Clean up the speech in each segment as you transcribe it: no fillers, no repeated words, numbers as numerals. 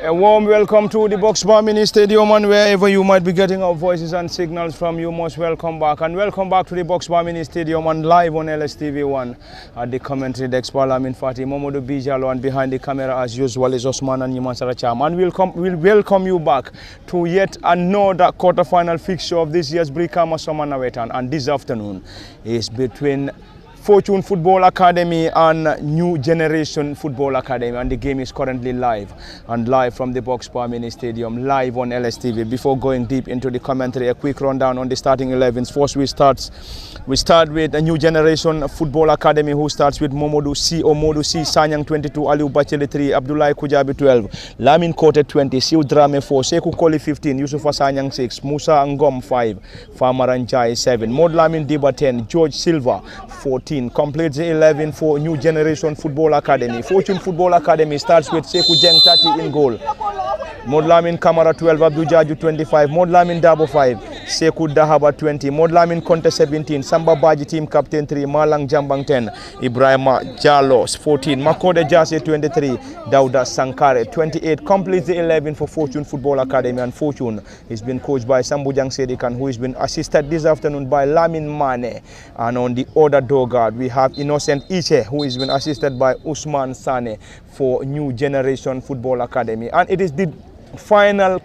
A warm welcome to the Boxbar Mini Stadium, and wherever you might be getting our voices and signals from, you most welcome back. And welcome back to the Boxbar Mini Stadium and live on LSTV1 at the commentary desk. Parlament Fati, Momodu Bijalo, and behind the camera as usual is Osman and Yiman Saracham. And we'll welcome you back to yet another quarter-final fixture of this year's Brikama Summer Nawettan. And this afternoon is between Fortune Football Academy and New Generation Football Academy, and the game is currently live from the Boxbar Mini Stadium, live on LSTV. Before going deep into the commentary, a quick rundown on the starting 11s. First, we start with a New Generation Football Academy, who starts with Momodu C, Sanyang 22, Aliou Bacheli 3, Abdoulaye Kujabi 12, Lamin Kote 20, Siu Drame 4, Sekou Koli 15, Yusufa Sanyang 6, Musa Ngom 5, Famaranjai 7, Mod Lamin Diba 10, George Silva 14. Completes the 11 for New Generation Football Academy. Fortune Football Academy starts with Sekou Jeng 30 in goal, Modlamin Kamara 12, Abdou Jaju 25, Modlamin Dabo 5, Sekou Dahaba 20, Modlamin Conte 17, Samba Baji team captain 3, Malang Jambang 10, Ibrahima Jallo 14, Makode Jase 23, Dauda Sankare 28. Completes the 11 for Fortune Football Academy, and Fortune is being coached by Sambujang Sedikan, who has been assisted this afternoon by Lamin Mane. And on the other door guard, we have Innocent Iche, who has been assisted by Usman Sane for New Generation Football Academy. And it is the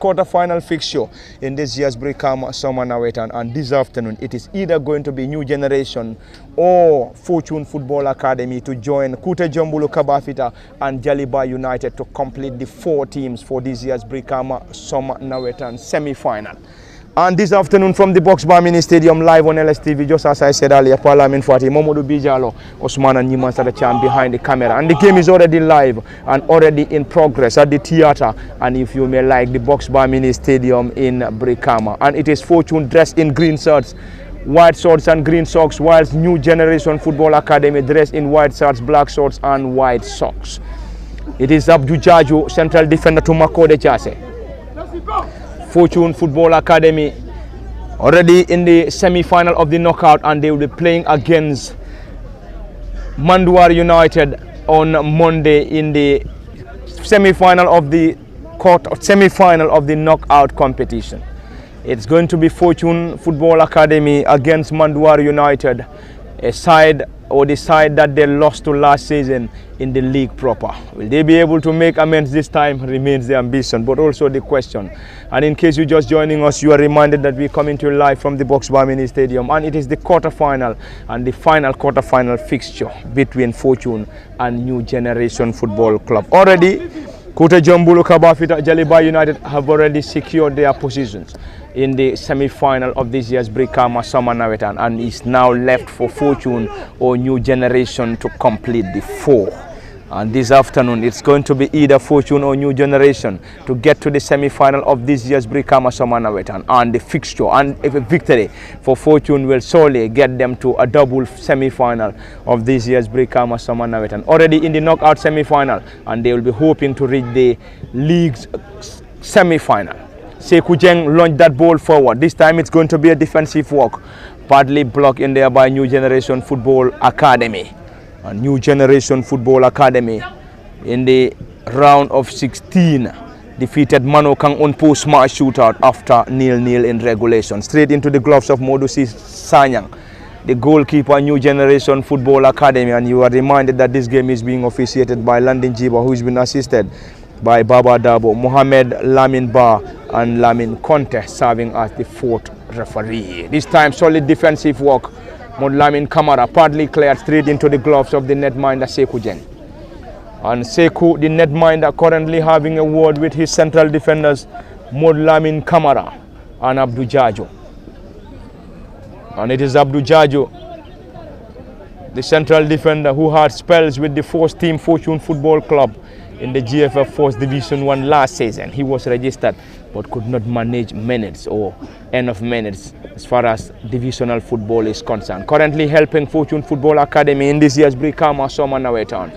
quarter-final fixture in this year's Brikama Summer Nawettan, and this afternoon it is either going to be New Generation or Fortune Football Academy to join Kute Jombulu Kabafita and Jaliba United to complete the 4 teams for this year's Brikama Summer Nawettan semi-final. And this afternoon from the Boxbar Mini Stadium, live on LSTV, just as I said earlier, Parlament Fati, Momodu Bijalo, Osman and Yiman Sadacham behind the camera. And the game is already live and already in progress at the theatre, and if you may like, the Boxbar Mini Stadium in Brikama. And it is Fortune dressed in green shirts, white shorts and green socks, whilst New Generation Football Academy dressed in white shirts, black shorts and white socks. It is Abdou Jaju, central defender, to Makode Jase. Fortune Football Academy already in the semi-final of the knockout, and they will be playing against Manduar United on Monday in the semi-final of the knockout competition. It's going to be Fortune Football Academy against Manduar United, a side or the side that they lost to last season in the league proper. Will they be able to make amends this time remains the ambition, but also the question. And in case you're just joining us, you are reminded that we're coming to you live from the Boxbar Mini Stadium, and it is the quarter-final and the final quarter-final fixture between Fortune and New Generation Football Club. Already, Kute Jombulu Kabafita, Jaliba United have already secured their positions in the semi-final of this year's Brikama Summer Nawettan, and is now left for Fortune or New Generation to complete the 4. And this afternoon it's going to be either Fortune or New Generation to get to the semi-final of this year's Brikama Summer Nawettan, and the fixture and if a victory for Fortune will solely get them to a double semi-final of this year's Brikama Summer Nawettan. Already in the knockout semi-final, and they will be hoping to reach the league's semi-final. Sekou Jeng launched that ball forward. This time it's going to be a defensive work, partly blocked in there by New Generation Football Academy. And New Generation Football Academy in the round of 16 defeated Manokang on post-match shootout after 0-0 in regulation. Straight into the gloves of Modusi Sanyang, the goalkeeper, New Generation Football Academy. And you are reminded that this game is being officiated by Landin Jiba, who has been assisted by Baba Dabo, Mohamed Lamin Ba and Lamin Conte serving as the 4th referee. This time solid defensive work. Modlamin Kamara partly cleared straight into the gloves of the netminder Sekou Jeng. And Sekou, the netminder, currently having a word with his central defenders Modlamin Kamara and Abdou Jaju. And it is Abdou Jaju, the central defender, who had spells with the 4th team Fortune Football Club in the GFF 4th Division 1 last season. He was registered but could not manage minutes or enough minutes as far as divisional football is concerned. Currently helping Fortune Football Academy in this year's Brikama Summer Nawettan.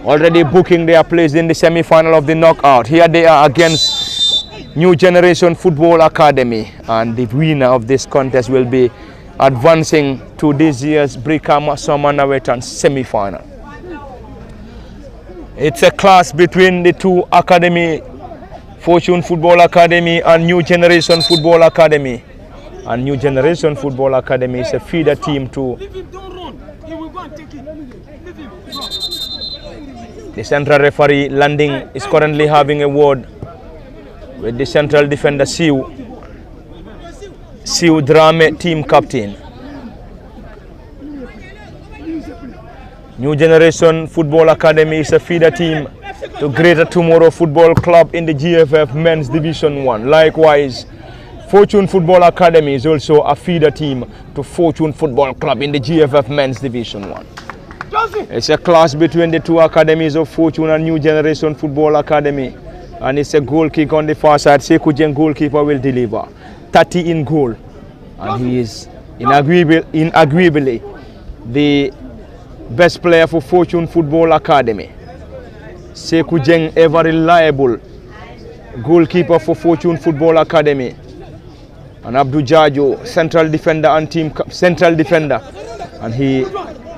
Already booking their place in the semi-final of the knockout. Here they are against New Generation Football Academy, and the winner of this contest will be advancing to to this year's Brikama Summer Nawettan semi-final. It's a clash between the two academy, Fortune Football Academy and New Generation Football Academy. And New Generation Football Academy is a feeder team to the central referee. Landing is currently having a word with the central defender Siu Drame, team captain. New Generation Football Academy is a feeder team to Greater Tomorrow Football Club in the GFF Men's Division 1. Likewise, Fortune Football Academy is also a feeder team to Fortune Football Club in the GFF Men's Division 1. It's a clash between the two academies of Fortune and New Generation Football Academy. And it's a goal kick on the far side. Sekujeng Goalkeeper will deliver. 30 in goal. And he is inarguably the best player for Fortune Football Academy. Sekujeng, ever reliable goalkeeper for Fortune Football Academy. And Abdul Jajo, central defender and central defender. And he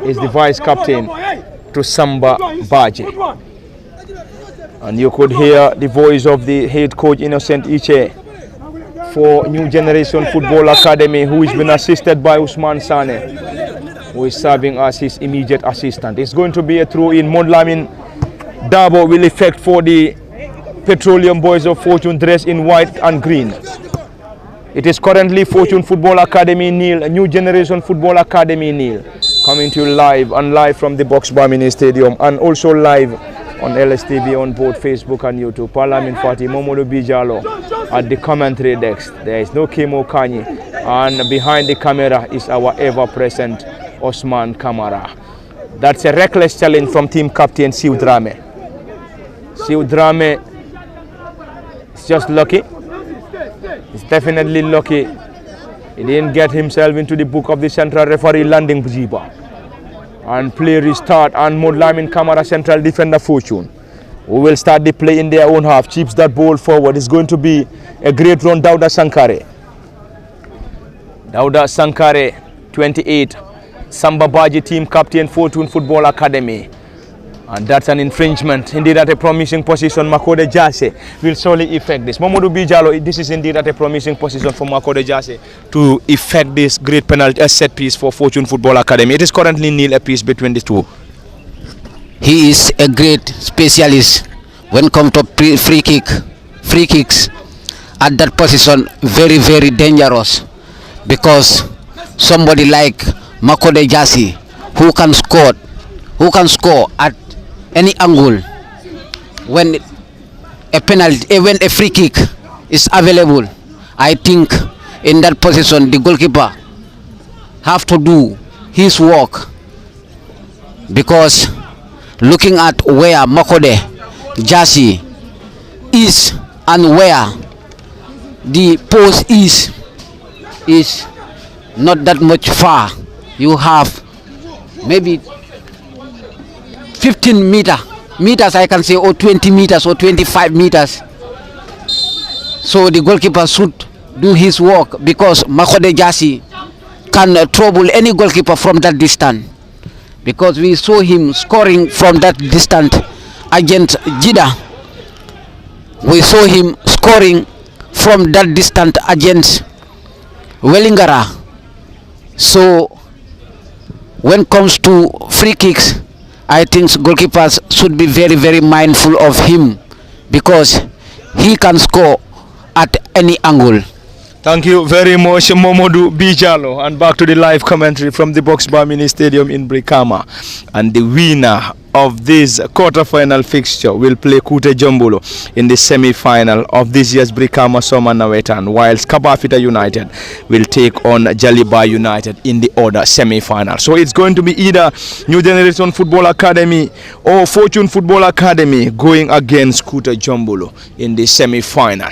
is the vice captain to Samba Baji. And you could hear the voice of the head coach Innocent Iche for New Generation Football Academy, who has been assisted by Usman Sane, who is serving as his immediate assistant. It's going to be a throw-in. Modlamin Dabo will effect for the Petroleum Boys of Fortune, dressed in white and green. It is currently Fortune Football Academy nil, New Generation Football Academy nil. Coming to you live from the Box Bar Mini Stadium, and also live on LSTV on both Facebook and YouTube. Parliament Fati Momodu Bijalo at the commentary desk. There is no Kimo Kanyi, and behind the camera is our ever-present Osman Kamara. That's a reckless challenge from team captain Siu Drame. Siu Drame is just lucky. He's definitely lucky. He didn't get himself into the book of the central referee Landing Bujiba. And play restart, and Modlamin Kamara, central defender Fortune, who will start the play in their own half. Chips that ball forward. It's going to be a great run. Dauda Sankare, 28. Samba Baji, team captain Fortune Football Academy. And that's an infringement. Indeed, at a promising position, Makode Jase will solely effect this. Momodu Bijalo, this is indeed at a promising position for Makode Jase to effect this great penalty set piece for Fortune Football Academy. It is currently nil apiece between the two. He is a great specialist when it comes to free kicks. At that position, very, very dangerous, because somebody like Makode Jase, who can score at any angle when a penalty, when a free kick is available. I think in that position the goalkeeper have to do his work, because looking at where Makode Jase is and where the post is not that much far. You have maybe 15 meters, I can say, or 20 meters or 25 meters. So the goalkeeper should do his work, because Makode Jase can trouble any goalkeeper from that distance, because we saw him scoring from that distance against Jida. We saw him scoring from that distance against Wellingara. So when it comes to free kicks, I think goalkeepers should be very, very mindful of him, because he can score at any angle. Thank you very much, Momodu Bijalo. And back to the live commentary from the Box Bar Mini Stadium in Brikama. And the winner of this quarter-final fixture will play Kute Jombolo in the semi-final of this year's Brikama Summer Nawettan, whilst Kabafita United will take on Jaliba United in the other semi-final. So it's going to be either New Generation Football Academy or Fortune Football Academy going against Kute Jombolo in the semi-final.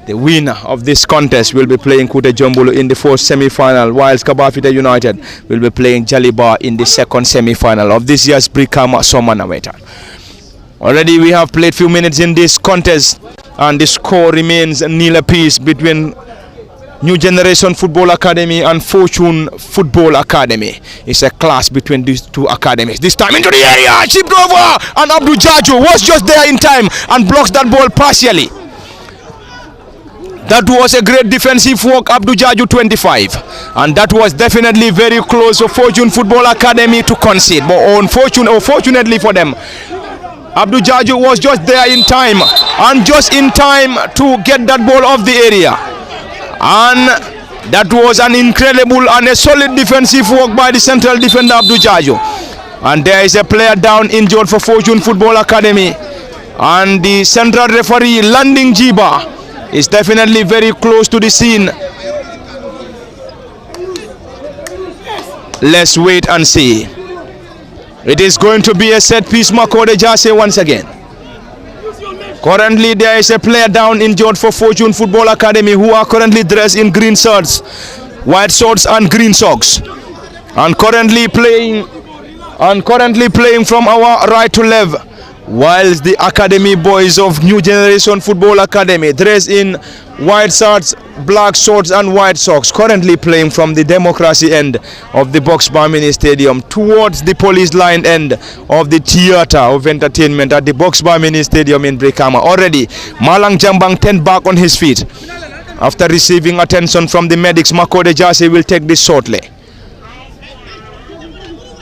The winner of this contest will be playing Kute Jombolo in the first semi-final, whilst Kabafita United will be playing Jaliba in the second semi-final of this year's Brikama Summer Nawettan. Already we have played few minutes in this contest, and the score remains nil apiece between New Generation Football Academy and Fortune Football Academy. It's a clash between these two academies. This time into the area, chipped over, and Abdul Jaju was just there in time and blocks that ball partially. That was a great defensive work, Abdul Jaju 25, and that was definitely very close for Fortune Football Academy to concede, but fortunately for them, Abdul Jaju was just there in time, and just in time to get that ball off the area. And that was an incredible and a solid defensive work by the central defender Abdul Jaju. And there is a player down injured for Fortune Football Academy, and the central referee Landing Jiba is definitely very close to the scene. Let's wait and see. It is going to be a set piece, Makode Jase once again. Currently there is a player down injured for Fortune Football Academy, who are currently dressed in green shirts, white shorts and green socks, and currently playing from our right to left, whilst the academy boys of New Generation Football Academy, dressed in white shirts, black shorts and white socks, currently playing from the Democracy end of the Box Bar Mini Stadium towards the police line end of the theater of entertainment at the Box Bar Mini Stadium in Brikama. Already Malang Jambang 10 back on his feet after receiving attention from the medics. Makode Jase will take this shortly.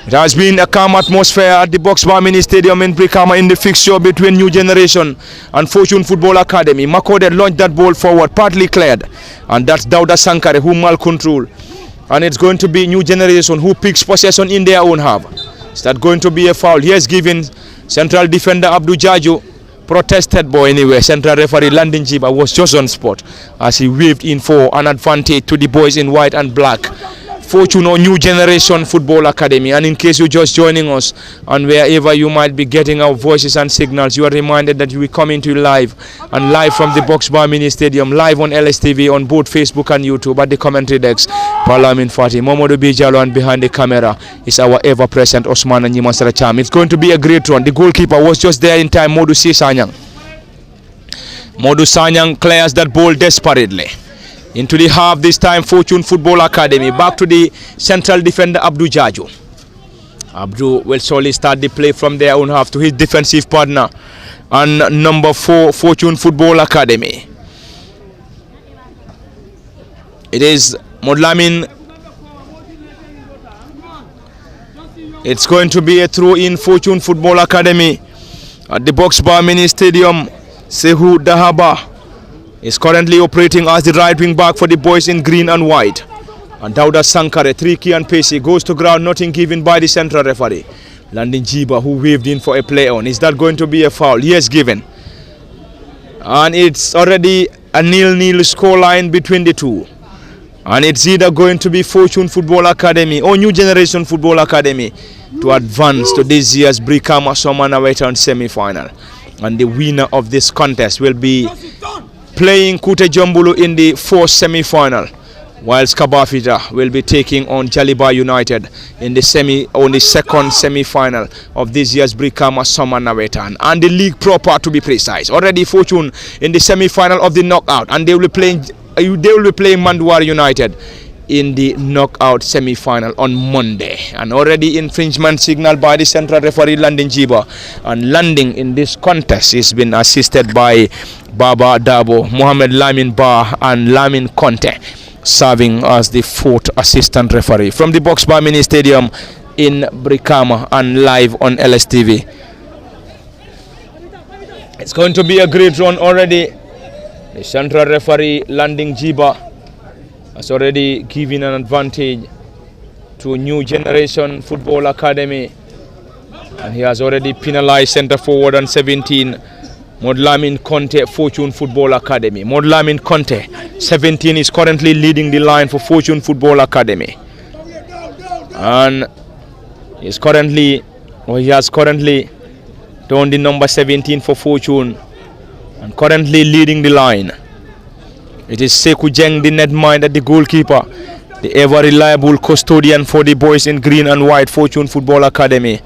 It has been a calm atmosphere at the Box Bar Mini Stadium in Brikama in the fixture between New Generation and Fortune Football Academy. Makode launched that ball forward, partly cleared, and that's Dauda Sankare who mal-control. And it's going to be New Generation who picks possession in their own half. Is that going to be a foul? He has given central defender Abdul Jaju protested, but anyway, central referee Landing Jiba was just on spot as he waved in for an advantage to the boys in white and black. Fortune or New Generation Football Academy. And in case you're just joining us and wherever you might be getting our voices and signals, you are reminded that we come into live from the Box Bar Mini Stadium, live on LSTV on both Facebook and YouTube at the commentary decks. Parlamin Fati, Momodu Bijalo, and behind the camera is our ever-present Osman and Nyiman Saracham. It's going to be a great run. The goalkeeper was just there in time, Modu Sanyang. Modu Sanyang clears that ball desperately into the half. This time Fortune Football Academy, back to the central defender Abdul Jaju. Abdul will slowly start the play from their own half to his defensive partner and number 4 Fortune Football Academy. It is Modlamin. It's going to be a throw in Fortune Football Academy at the Box Bar Mini Stadium. Sehu Dahaba is currently operating as the right wing back for the boys in green and white. And Dauda Sankare, tricky and pacey, goes to ground, nothing given by the central referee. Landing Jiba, who waved in for a play on. Is that going to be a foul? Yes, given. And it's already a 0-0 scoreline between the two. And it's either going to be Fortune Football Academy or New Generation Football Academy to advance to this year's Brikama Summer Nawettan semi-final. And the winner of this contest will be playing Kute Jombulu in the 4th semi-final, whilst Kabafita will be taking on Jaliba United in the 2nd semi-final of this year's Brikama Summer Nawettan, and the league proper to be precise. Already Fortune in the semi-final of the knockout, and they will be playing Mandwar United in the knockout semi-final on Monday. And already infringement signal by the central referee Landing Jiba, and landing in this contest has been assisted by Baba Dabo, Mohamed Lamin Ba and Lamin Conte, serving as the 4th assistant referee from the Box Bar Mini Stadium in Brikama and live on LSTV. It's going to be a great run already. The central referee Landing Jiba has already given an advantage to New Generation Football Academy, and he has already penalized centre forward on 17 Modlamin Conte, Fortune Football Academy. Modlamin Conte 17 is currently leading the line for Fortune Football Academy, and he has currently donned the number 17 for Fortune and currently leading the line. It is Sekou Jeng, the netminder, the goalkeeper, the ever reliable custodian for the boys in green and white Fortune Football Academy.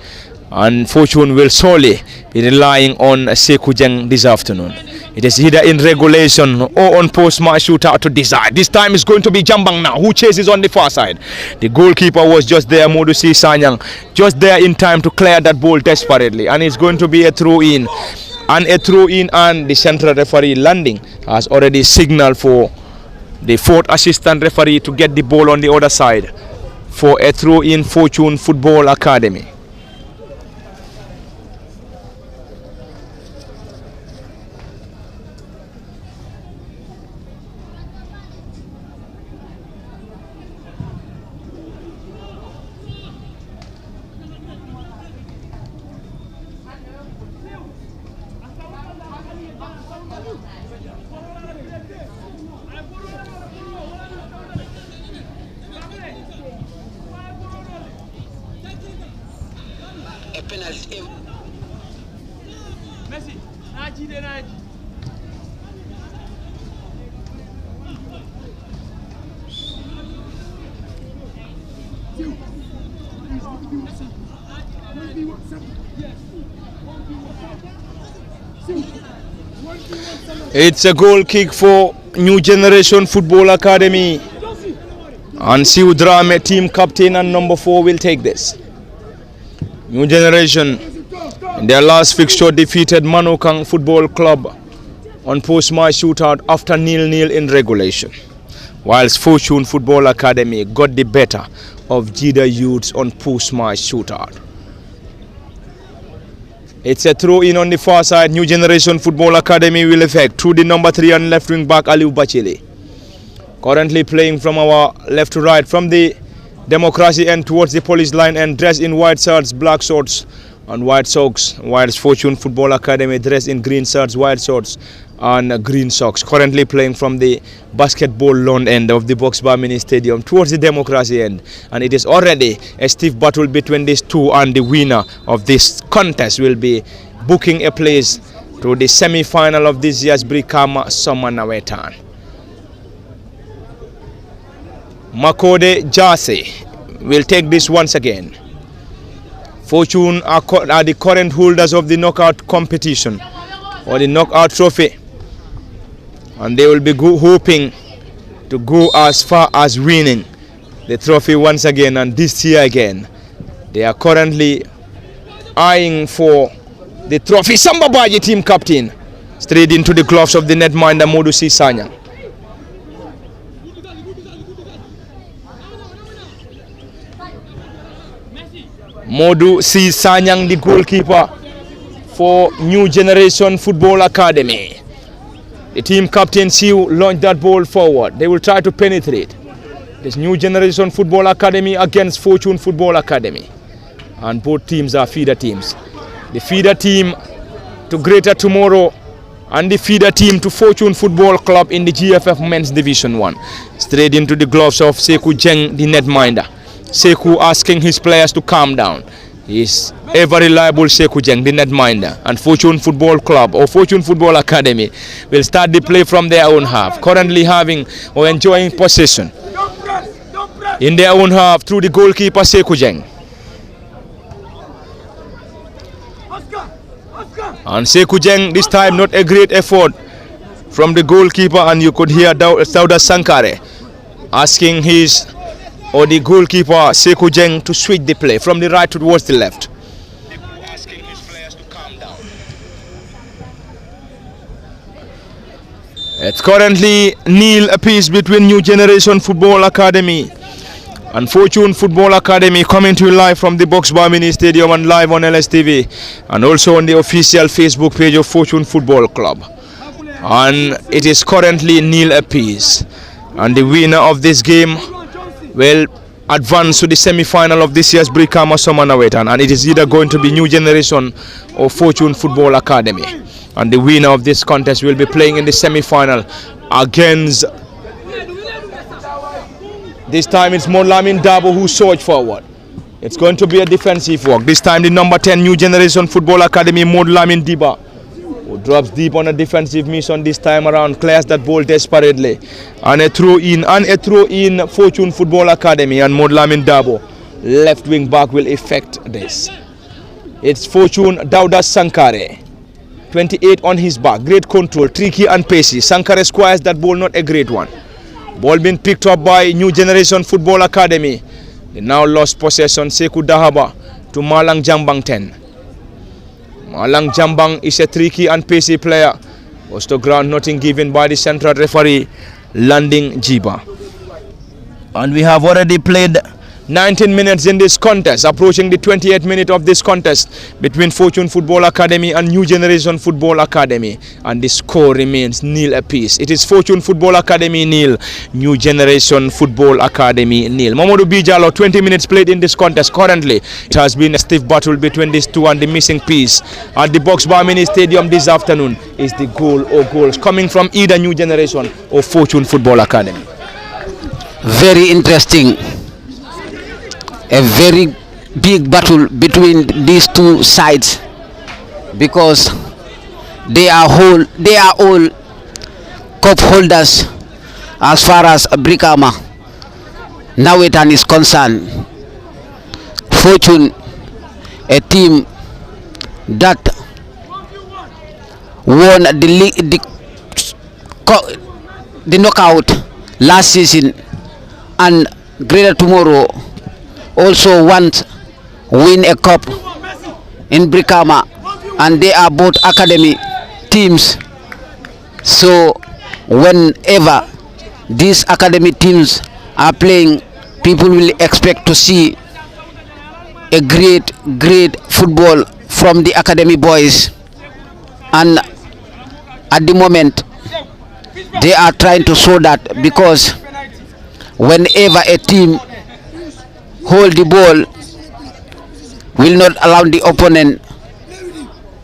And Fortune will surely be relying on Sekou Jeng this afternoon. It is either in regulation or on post-match shootout to decide. This time it's going to be Jambang now, who chases on the far side. The goalkeeper was just there, Modusi Sanyang, just there in time to clear that ball desperately. And it's going to be a throw-in. And a throw-in, and the central referee landing has already signaled for the fourth assistant referee to get the ball on the other side for a throw-in Fortune Football Academy. It's a goal kick for New Generation Football Academy, and Siu Drame, team captain and number 4, will take this. New Generation in their last fixture defeated Manukang Football Club on post-match shootout after 0-0 in regulation, whilst Fortune Football Academy got the better of Jida Youths on post-match shootout. It's a throw-in on the far side. New Generation Football Academy will effect through the number 3 and left wing back Aliou Bachili. Currently playing from our left to right, from the Democracy end towards the police line, and dressed in white shirts, black shorts and white socks, whilst Fortune Football Academy dressed in green shirts, white shorts and green socks. Currently playing from the basketball lawn end of the Box Bar Mini Stadium towards the Democracy end, and it is already a stiff battle between these two, and the winner of this contest will be booking a place to the semi-final of this year's Brikama Summer Nawettan. Makode Jase will take this once again. Fortune are the current holders of the knockout competition, or the knockout trophy, and they will be hoping to go as far as winning the trophy once again, and this year again. They are currently eyeing for the trophy. Sambabaji, team captain, straight into the gloves of the netminder Modusi Sanyang. Modu C. Sanyang, the goalkeeper for New Generation Football Academy. The team captain Siu launched that ball forward. They will try to penetrate. This New Generation Football Academy against Fortune Football Academy. And both teams are feeder teams. The feeder team to Greater Tomorrow and the feeder team to Fortune Football Club in the GFF Men's Division 1. Straight into the gloves of Sekou Jeng, the netminder. Sekou asking his players to calm down. He is ever reliable Sekou Jeng, the netminder, and Fortune Football Club or Fortune Football Academy will start the play from their own half, currently having or enjoying possession in their own half through the goalkeeper Sekou Jeng. And Sekou Jeng, this time not a great effort from the goalkeeper, and you could hear Sauda Sankare asking the goalkeeper Sekou Jeng to switch the play from the right towards the left. Asking his players to calm down. It's currently 0 apiece between New Generation Football Academy and Fortune Football Academy, coming to you live from the Box Bar Mini Stadium and live on LSTV, and also on the official Facebook page of Fortune Football Club. And it is currently 0 apiece, and the winner of this game will advance to the semi-final of this year's Brikama Summer Nawettan, and it is either going to be New Generation or Fortune Football Academy, and the winner of this contest will be playing in the semi-final against, this time it's Modlamin Dabo who surged forward. It's going to be a defensive work. This time the number 10 New Generation Football Academy, Modlamin Diba, who drops deep on a defensive mission this time around, clears that ball desperately, and a throw in Fortune Football Academy, and Modlamin Dabo, left wing back, will effect this. It's Fortune Dauda Sankare. 28 on his back. Great control, tricky and pacey. Sankare squares that ball, not a great one. Ball being picked up by New Generation Football Academy. They now lost possession. Sekou Dahaba to Malang Jambang 10. Malang Jambang is a tricky and pacey player. Was to ground, nothing given by the central referee, Landing Jiba. And we have already played 19 minutes in this contest, approaching the 28th minute of this contest between Fortune Football Academy and New Generation Football Academy, and the score remains nil apiece. It is Fortune Football Academy nil, New Generation Football Academy nil. Mamadou Bijalo, 20 minutes played in this contest. Currently, it has been a stiff battle between these two, and the missing piece at the Box Bar Mini Stadium this afternoon is the goal or goals coming from either New Generation or Fortune Football Academy. Very interesting. A very big battle between these two sides, because they are all cup holders as far as Brikama Nawettan is concerned. Fortune, a team that won the knockout last season, and Greater Tomorrow also want win a cup in Brikama, and they are both academy teams. So whenever these academy teams are playing, people will expect to see a great football from the academy boys, and at the moment they are trying to show that, because whenever a team hold the ball, will not allow the opponent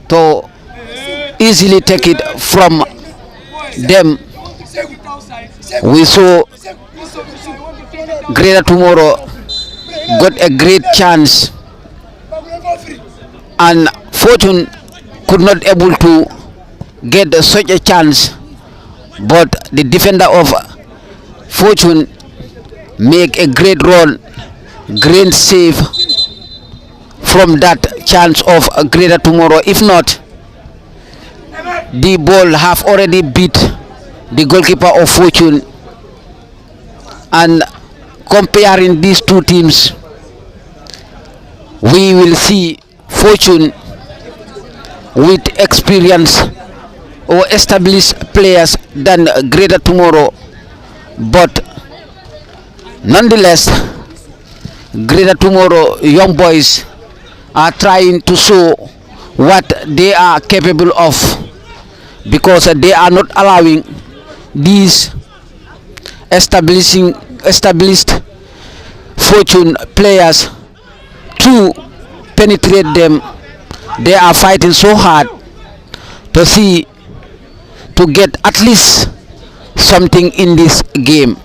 to easily take it from them. We saw Greater Tomorrow got a great chance, and Fortune could not able to get such a chance, but the defender of Fortune make a great run, great save from that chance of Greater Tomorrow. If not, the ball have already beat the goalkeeper of Fortune. And comparing these two teams, we will see Fortune with experience or established players than Greater Tomorrow, but nonetheless, Greater Tomorrow young boys are trying to show what they are capable of, because they are not allowing these established Fortune players to penetrate them. They are fighting so hard to get at least something in this game.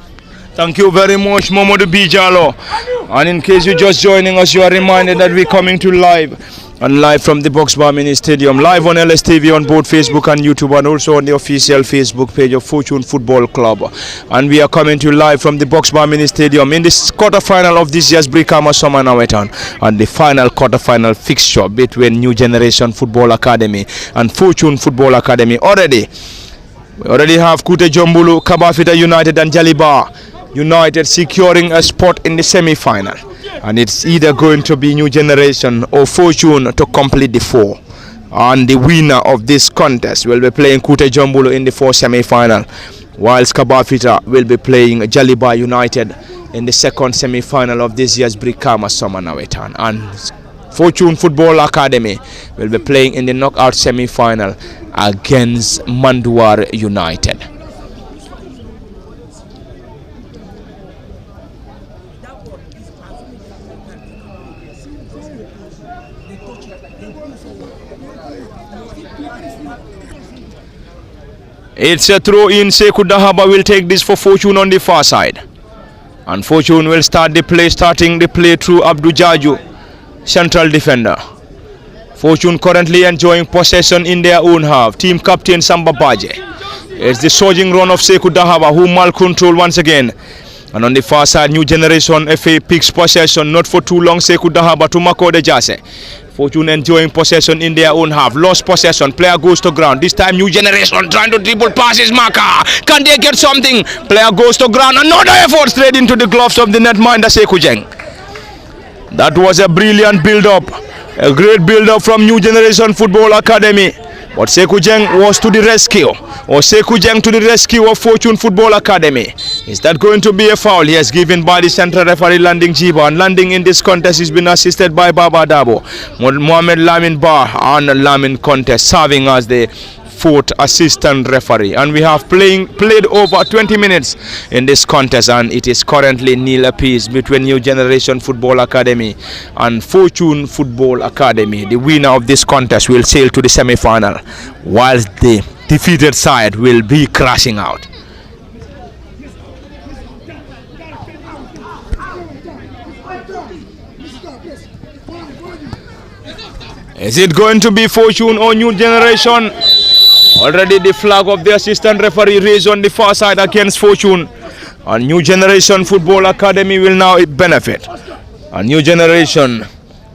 Thank you very much, Mamadou Bijalo. And in case you're just joining us, you are reminded that we're coming to live from the Box Bar Mini Stadium, live on LSTV on both Facebook and YouTube, and also on the official Facebook page of Fortune Football Club. And we are coming to you live from the Box Bar Mini Stadium in this quarterfinal of this year's Brikama Summer Nawettan, and the final quarterfinal fixture between New Generation Football Academy and Fortune Football Academy. We already have Kute Jombulu, Kabafita United and Jaliba United securing a spot in the semi-final, and it's either going to be New Generation or Fortune to complete the four, and the winner of this contest will be playing Kute Jombulu in the fourth semi-final, whilst Kabafita will be playing Jaliba United in the second semi-final of this year's Brikama Summer Nawettan, and Fortune Football Academy will be playing in the knockout semi-final against Manduar United. It's a throw in. Sekou Dahaba will take this for Fortune on the far side, and Fortune will starting the play through Abdou Jaju, central defender. Fortune currently enjoying possession in their own half. Team captain Samba Baje. It's the surging run of Sekou Dahaba, who mal-control once again. And on the far side, New Generation FA picks possession, not for too long. Sekou Dahaba to Makode Jase. Fortune enjoying possession in their own half. Lost possession. Player goes to ground. This time New Generation trying to dribble past his marker. Can they get something? Player goes to ground. Another effort straight into the gloves of the netminder Sekou Jeng. That was a brilliant build-up. A great build-up from New Generation Football Academy. But Sekou Jeng was to the rescue. Or Sekou Jeng to the rescue of Fortune Football Academy. Is that going to be a foul? Yes, given by the central referee Landing Jiba. And landing in this contest has been assisted by Baba Dabo. Mohamed Lamin Bar and Lamin contest serving as the fourth assistant referee. And we have played over 20 minutes in this contest, and it is currently nil apiece between New Generation Football Academy and Fortune Football Academy. The winner of this contest will sail to the semi-final, whilst the defeated side will be crashing out. Is it going to be Fortune or New Generation? Already the flag of the assistant referee raised on the far side against Fortune. And New Generation Football Academy will now benefit. And New Generation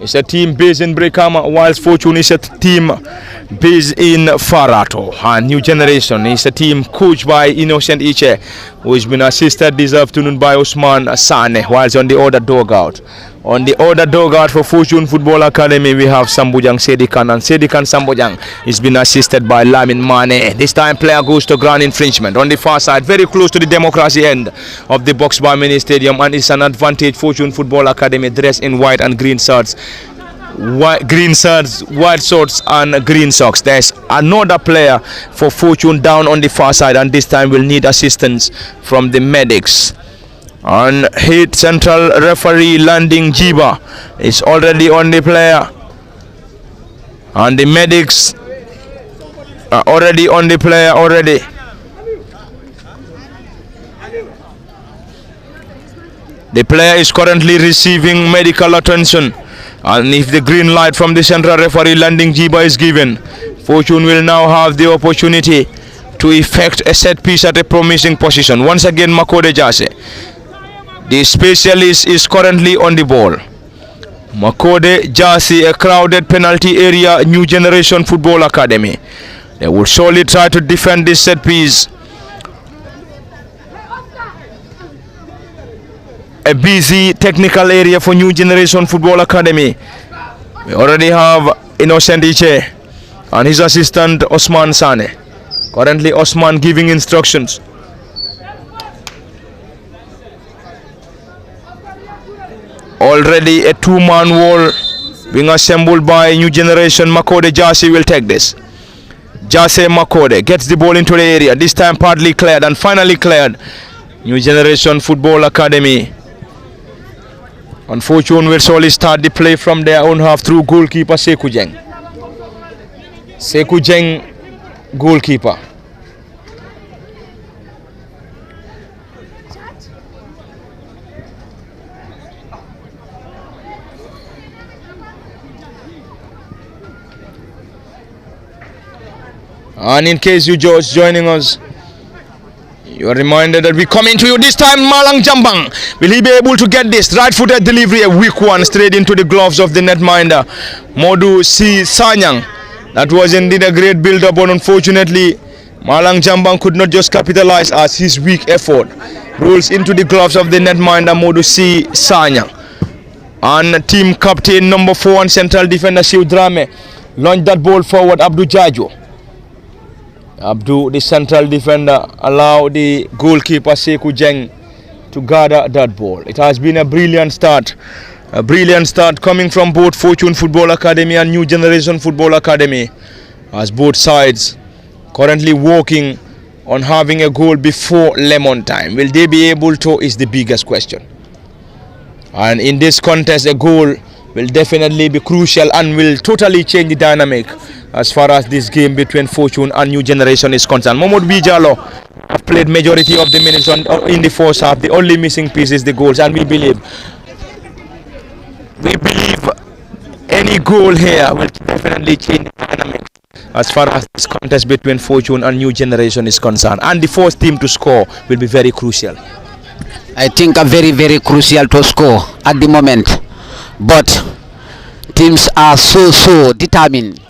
is a team based in Brikama, whilst Fortune is a team based in Farato. And New Generation is a team coached by Innocent Iche, who has been assisted this afternoon by Osman Sane, whilst on the other dugout. On the other dugout for Fortune Football Academy, we have Sambojang Sedikan, and Sedikan Sambojang is being assisted by Lamin Mane. This time player goes to ground infringement on the far side, very close to the democracy end of the Box Bar Mini Stadium, and it's an advantage Fortune Football Academy dressed in white and green shirts. White shorts and green socks. There's another player for Fortune down on the far side, and this time will need assistance from the medics. And hit central referee Landing Jiba is already on the player, and the medics are already on the player already. The player is currently receiving medical attention, and if the green light from the central referee Landing Jiba is given, Fortune will now have the opportunity to effect a set piece at a promising position. Once again, Makode Jase, the specialist, is currently on the ball. Makode Jase, a crowded penalty area, New Generation Football Academy. They will surely try to defend this set piece. A busy technical area for New Generation Football Academy. We already have Innocent Iche and his assistant Osman Sane. Currently Osman giving instructions. Already a two-man wall being assembled by New Generation. Makode Jase will take this. Jase Makode gets the ball into the area. This time partly cleared and finally cleared. New Generation Football Academy. And Fortune will slowly start the play from their own half through goalkeeper Sekou Jeng. Sekou Jeng, goalkeeper. And in case you just joining us, you are reminded that we come into you this time. Malang Jambang, will he be able to get this right-footed delivery, a weak one, straight into the gloves of the netminder Modu C. Sanyang. That was indeed a great build-up, but unfortunately Malang Jambang could not just capitalize as his weak effort rolls into the gloves of the netminder Modu C. Sanyang. And team captain number 4 and central defender Siu Drame launched that ball forward. Abdou Jajo. Abdou, the central defender, allowed the goalkeeper Sekou Jeng to gather that ball. It has been a brilliant start coming from both Fortune Football Academy and New Generation Football Academy, as both sides currently working on having a goal before lemon time. Will they be able to, is the biggest question. And in this contest, a goal will definitely be crucial and will totally change the dynamic as far as this game between Fortune and New Generation is concerned. Mohamed Bijalo have played majority of the minutes in the first half. The only missing piece is the goals, and we believe any goal here will definitely change the dynamic as far as this contest between Fortune and New Generation is concerned. And the first team to score will be very crucial. I think a very, very crucial to score at the moment. But teams are so determined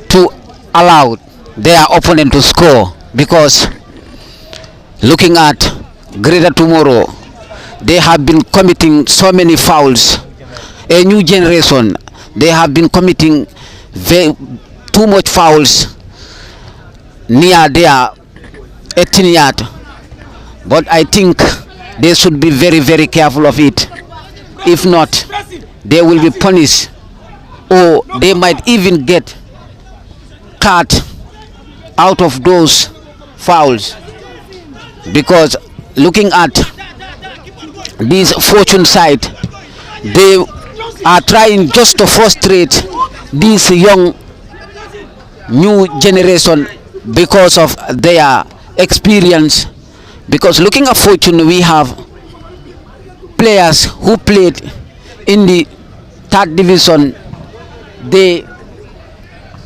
to allow their opponent to score, because looking at Greater Tomorrow, they have been committing so many fouls. A new generation, they have been committing too much fouls near their 18 yard, but I think they should be very careful of it. If not, they will be punished, or they might even get cut out of those fouls, because looking at this Fortune side, they are trying just to frustrate this young new generation because of their experience. Because looking at Fortune, we have players who played in the third division. They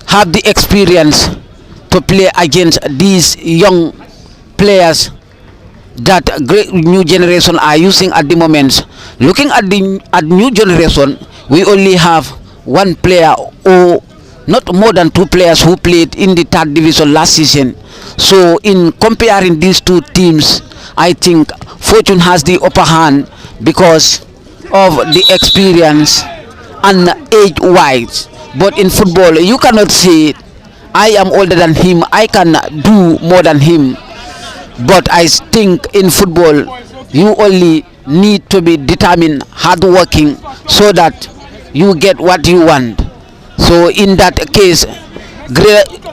have the experience to play against these young players that great new generation are using at the moment. Looking at the new generation, we only have one player or not more than two players who played in the third division last season. So in comparing these two teams, I think Fortune has the upper hand because of the experience and age-wise. But in football, you cannot say I am older than him, I can do more than him. But I think in football, you only need to be determined, hardworking, so that you get what you want. So in that case,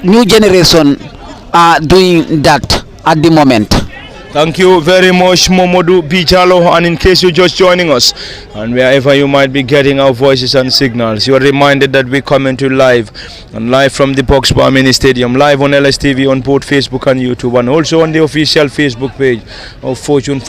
new generation are doing that at the moment. Thank you very much, Momodu Bijalo. And in case you're just joining us, and wherever you might be getting our voices and signals, you are reminded that we come into live from the Box Bar Mini Stadium, live on LSTV on both Facebook and YouTube, and also on the official Facebook page of Fortune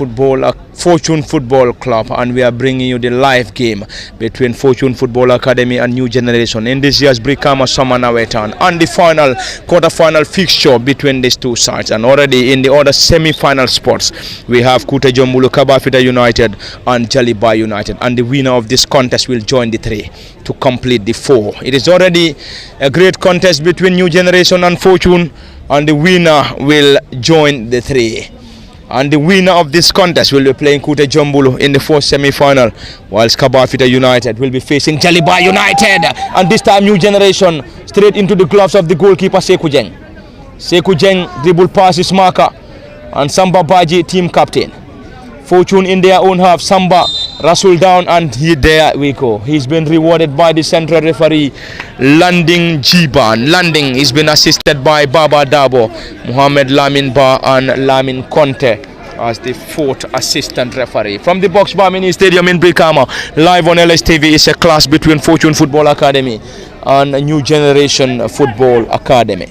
Football Club. And we are bringing you the live game between Fortune Football Academy and New Generation in this year's Brikama Summer Nawettan, and the final quarter-final fixture between these two sides. And already in the other semi-final spots, we have Kute Jombulu Kabafita United and Jaliba United, and the winner of this contest will join the three to complete the four. It is already a great contest between New Generation and Fortune, and the winner will join the three. And the winner of this contest will be playing Kute Jombulu in the first semi-final, whilst Kabafita United will be facing Jaliba United. And this time New Generation straight into the gloves of the goalkeeper Sekou Jeng. Sekou Jeng dribble passes marker, and Samba Baji team captain. Fortune in their own half, Samba Rasul down, and there we go. He's been rewarded by the central referee Landing Jiban. Landing has been assisted by Baba Dabo, Muhammad Lamin Ba and Lamin Conte as the fourth assistant referee. From the Box Bar Mini Stadium in Brikama, live on LSTV, is a clash between Fortune Football Academy and New Generation Football Academy.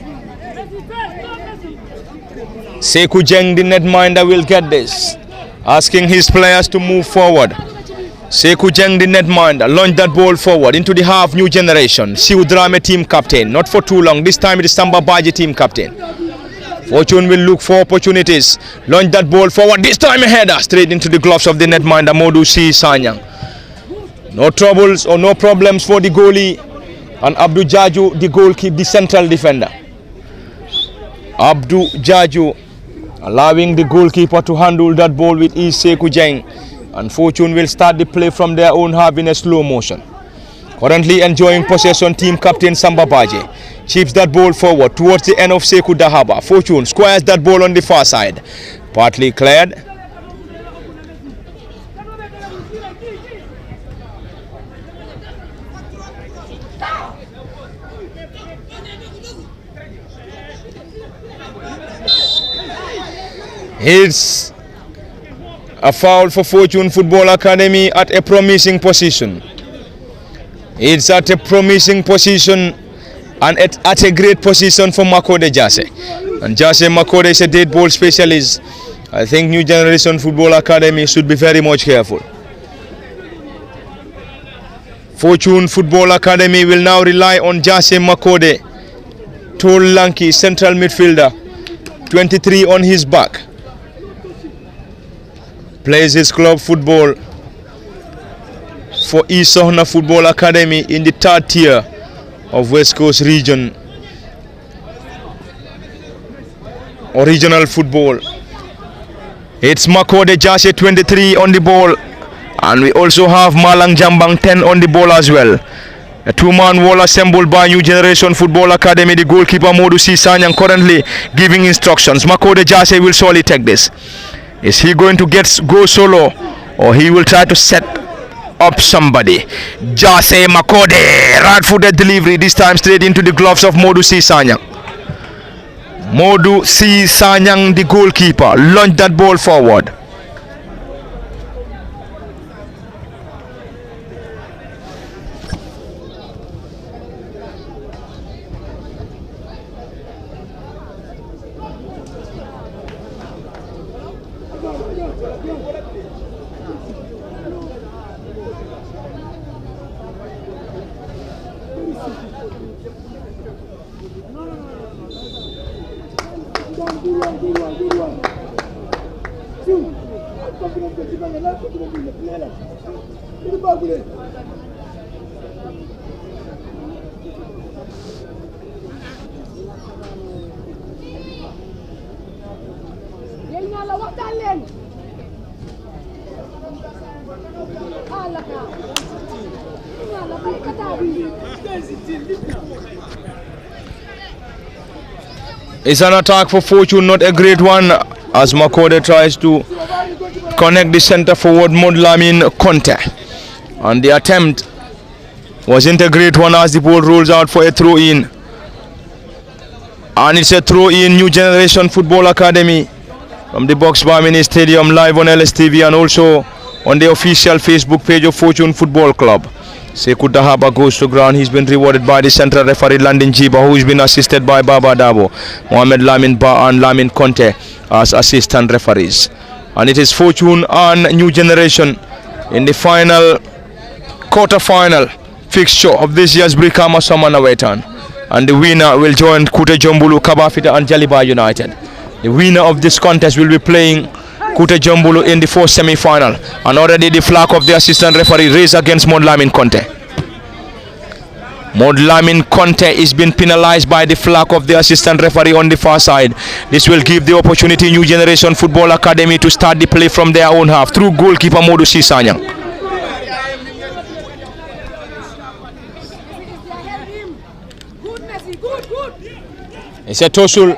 Sekou Jeng, the netminder, will get this, asking his players to move forward. Sekou Jeng, the netminder, launch that ball forward into the half. New Generation, Siu Drame team captain, not for too long. This time it is Samba Baji team captain. Fortune will look for opportunities, launch that ball forward, this time a header straight into the gloves of the netminder Modu C. Sanyang. No troubles or no problems for the goalie, and Abdu Jaju, the goalkeeper, the central defender. Abdu Jaju allowing the goalkeeper to handle that ball with ease. Sekou Jeng, and Fortune will start the play from their own half in a slow motion. Currently enjoying possession, team captain Samba Baje chips that ball forward towards the end of Sekou Dahaba. Fortune squares that ball on the far side, partly cleared. It's a foul for Fortune Football Academy at a promising position. It's at a promising position, and at a great position for Makode Jase. And Jase Makode is a dead ball specialist. I think New Generation Football Academy should be very much careful. Fortune Football Academy will now rely on Jase Makode, tall, lanky central midfielder, 23 on his back. Plays his club football for East Sohna Football Academy in the third tier of West Coast region or regional football. It's Makode Jase 23 on the ball, and we also have Malang Jambang 10 on the ball as well. A two-man wall assembled by New Generation Football Academy. The goalkeeper Modu C. Sanyang currently giving instructions. Makode Jase will surely take this. Is he going to go solo, or he will try to set up somebody? Jase Makode, right-footed delivery, this time straight into the gloves of Modu C. Sanyang. Modu C. Sanyang, the goalkeeper, launched that ball forward. It's an attack for Fortune, not a great one, as Makode tries to connect the centre forward Modlamin Conte. And the attempt wasn't a great one as the ball rolls out for a throw-in. And it's a throw-in, New Generation Football Academy from the Box Bar Mini Stadium, live on LSTV and also on the official Facebook page of Fortune Football Club. Sekou Dahaba goes to ground. He's been rewarded by the central referee Landin Jiba, who's been assisted by Baba Dabo, Mohamed Lamin Ba and Lamin Conte as assistant referees. And it is Fortune and New Generation in the final quarter-final fixture of this year's Brikama Summer Nawettan. And the winner will join Kute Jombulu, Kabafita and Jaliba United. The winner of this contest will be playing Kute Jombulu in the fourth semi-final, and already the flag of the assistant referee raised against Modlamin Conte. Modlamin Conte is being penalized by the flag of the assistant referee on the far side. This will give the opportunity New Generation Football Academy to start the play from their own half through goalkeeper Modu C. Sanyang. It's a tussle.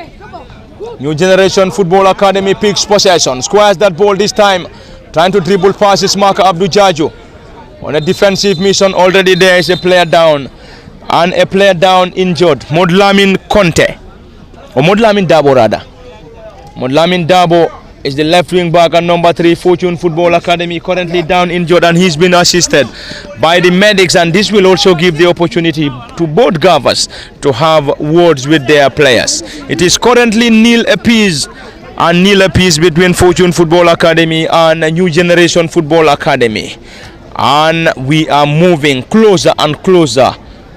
New Generation Football Academy picks possession, squares that ball this time, trying to dribble past his marker Abdul Jaju. On a defensive mission, already there is a player down, and a player down injured, Modlamin Conte, or Modlamin Dabo rather. Modlamin Dabo is the left wing back and number 3 Fortune Football Academy, currently down injured, and he's been assisted by the medics, and this will also give the opportunity to both Gavas to have words with their players. It is currently nil apiece between Fortune Football Academy and New Generation Football Academy, and we are moving closer and closer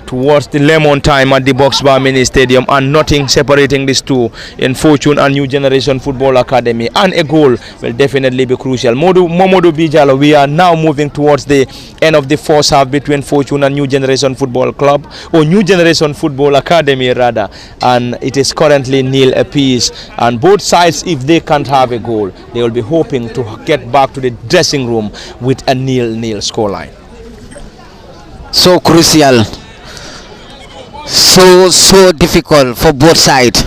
towards the lemon time at the Box Bar Mini Stadium, and nothing separating these two in Fortune and New Generation Football Academy, and a goal will definitely be crucial. Momodu Bijalo, we are now moving towards the end of the first half between Fortune and New Generation Football Club, or New Generation Football Academy rather, and it is currently nil apiece, and both sides, if they can't have a goal, they will be hoping to get back to the dressing room with a nil-nil scoreline. So crucial, so difficult for both sides,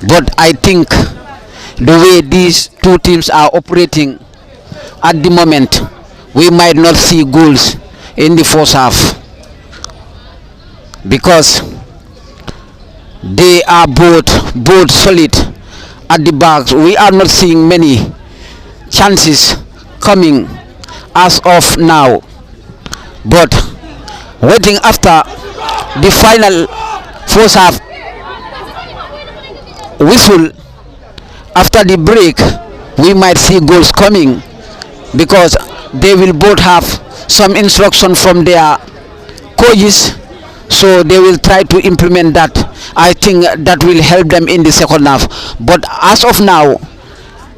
but I think the way these two teams are operating at the moment, we might not see goals in the first half, because they are both solid at the back. We are not seeing many chances coming as of now, but waiting after the final first half whistle, after the break, we might see goals coming, because they will both have some instruction from their coaches, so they will try to implement that. I think that will help them in the second half, but as of now,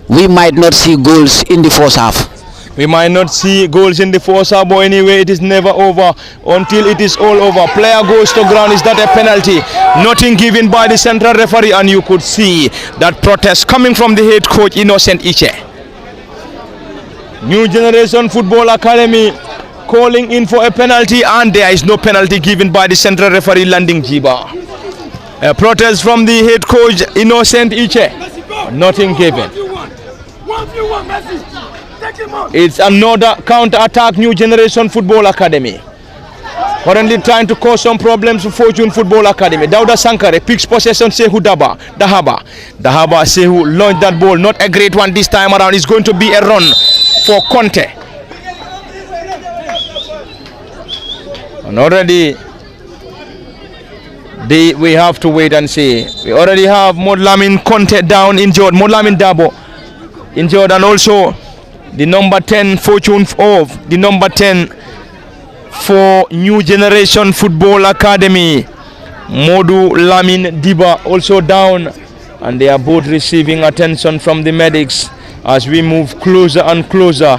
we might not see goals in the first half. We might not see goals in the first half, but anyway, it is never over until it is all over. Player goes to ground. Is that a penalty? Nothing given by the central referee, and you could see that protest coming from the head coach, Innocent Iche. New Generation Football Academy calling in for a penalty, and there is no penalty given by the central referee, Landing Jiba. A protest from the head coach, Innocent Iche. Nothing given. It's another counter-attack, New Generation Football Academy. Currently trying to cause some problems for Fortune Football Academy. Dauda Sankare picks possession, Sehu Dahaba. Sehu launched that ball. Not a great one this time around. It's going to be a run for Conte. And already we have to wait and see. We already have Modlamin Conte down injured. Modlamin Dabo injured, and also the number 10 Fortune of the number 10 for New Generation Football Academy, Modu Lamin Diba, also down, and they are both receiving attention from the medics as we move closer and closer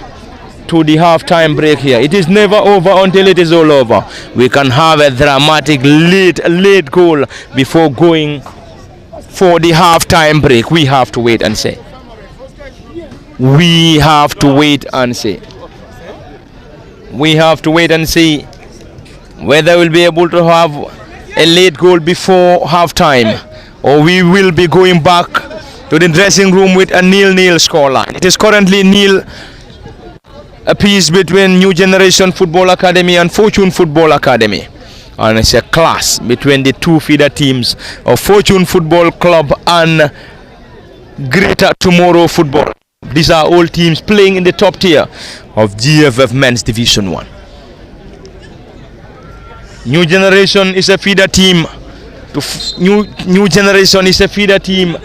to the half-time break here. It is never over until it is all over. We can have a dramatic late goal before going for the half-time break. We have to wait and see. We have to wait and see. We have to wait and see whether we'll be able to have a late goal before halftime, or we will be going back to the dressing room with a 0-0 scoreline. It is currently 0 apiece between New Generation Football Academy and Fortune Football Academy, and it's a clash between the two feeder teams of Fortune Football Club and Greater Tomorrow Football. These are all teams playing in the top tier of GFF Men's Division 1. New Generation is a feeder team to New Generation is a feeder team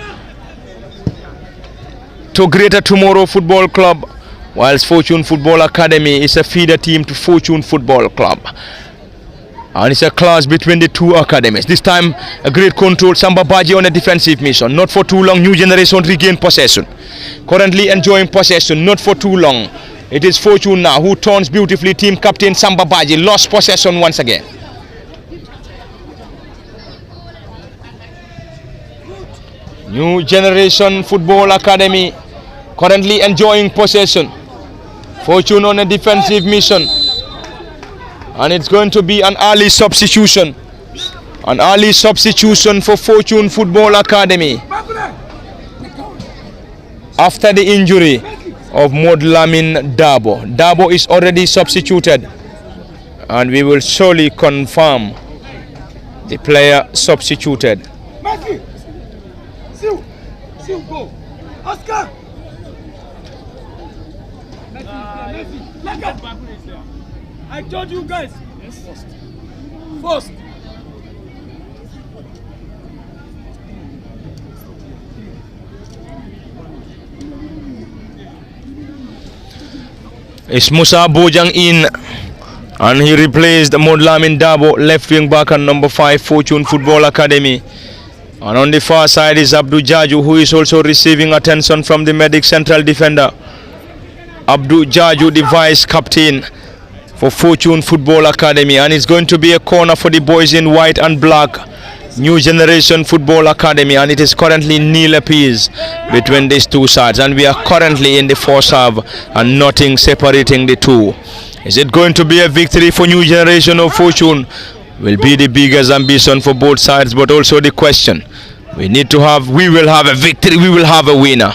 to Greater Tomorrow Football Club, whilst Fortune Football Academy is a feeder team to Fortune Football Club. And it's a clash between the two academies. This time a great control, Samba Baji on a defensive mission. Not for too long, New Generation regain possession. Currently enjoying possession, not for too long. It is Fortune now who turns beautifully. Team captain Samba Baji lost possession once again. New Generation Football Academy currently enjoying possession. Fortune on a defensive mission. And it's going to be an early substitution. An early substitution for Fortune Football Academy after the injury of Modlamin Dabo. Dabo is already substituted, and we will surely confirm the player substituted. I told you guys. First. Is Musa Bojang in, and he replaced Modlamin Dabo, left wing back and number 5 Fortune Football Academy. And on the far side is Abdul Jaju, who is also receiving attention from the medic central defender. Abdul Jaju, the vice captain for Fortune Football Academy, and it's going to be a corner for the boys in white and black, New Generation Football Academy, and it is currently 0 apiece between these two sides, and we are currently in the first half and nothing separating the two. Is it going to be a victory for New Generation or Fortune? Will be the biggest ambition for both sides, but also the question we will have a victory, we will have a winner.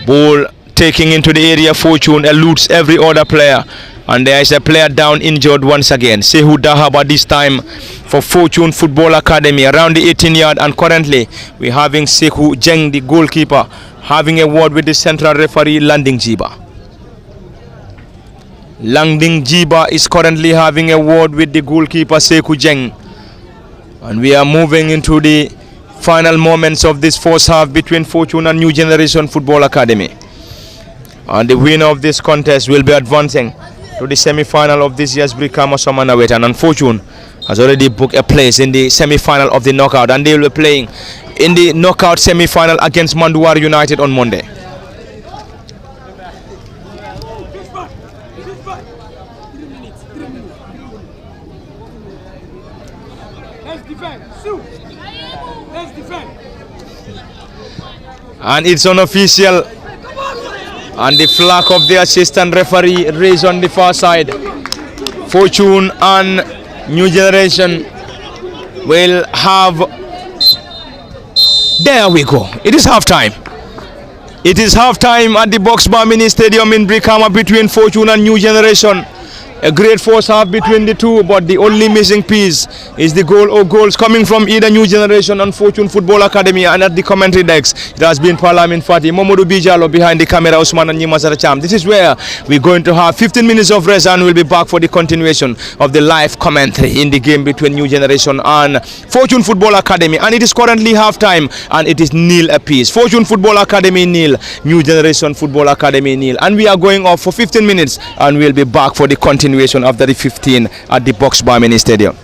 Ball taking into the area, Fortune eludes every other player, and there is a player down injured once again. Sehu Dahaba this time for Fortune Football Academy around the 18-yard, and currently we're having Sehu Jeng, the goalkeeper, having a word with the central referee Landing Jiba. Landing Jiba is currently having a word with the goalkeeper Sehu Jeng, and we are moving into the final moments of this first half between Fortune and New Generation Football Academy, and the winner of this contest will be advancing to the semi-final of this year's Brikama Summer Nawettan, and Fortune has already booked a place in the semi-final of the knockout, and they will be playing in the knockout semi-final against Manduwar United on Monday. Let's defend. And it's unofficial. And the flag of the assistant referee raised on the far side. Fortune and New Generation will have. There we go. It is half time. It is half time at the Boxbar Mini Stadium in Brikama between Fortune and New Generation. A great first half between the two, but the only missing piece is the goal or goals coming from either New Generation and Fortune Football Academy. And at the commentary decks, it has been Parlament Fati, Momodu Bijalo behind the camera, Usman and Nima Saracham. This is where we're going to have 15 minutes of rest and we'll be back for the continuation of the live commentary in the game between New Generation and Fortune Football Academy. And it is currently half time and it is nil apiece. Fortune Football Academy nil, New Generation Football Academy nil. And we are going off for 15 minutes and we'll be back for the continuation after the 15 at the Boxbar Mini Stadium.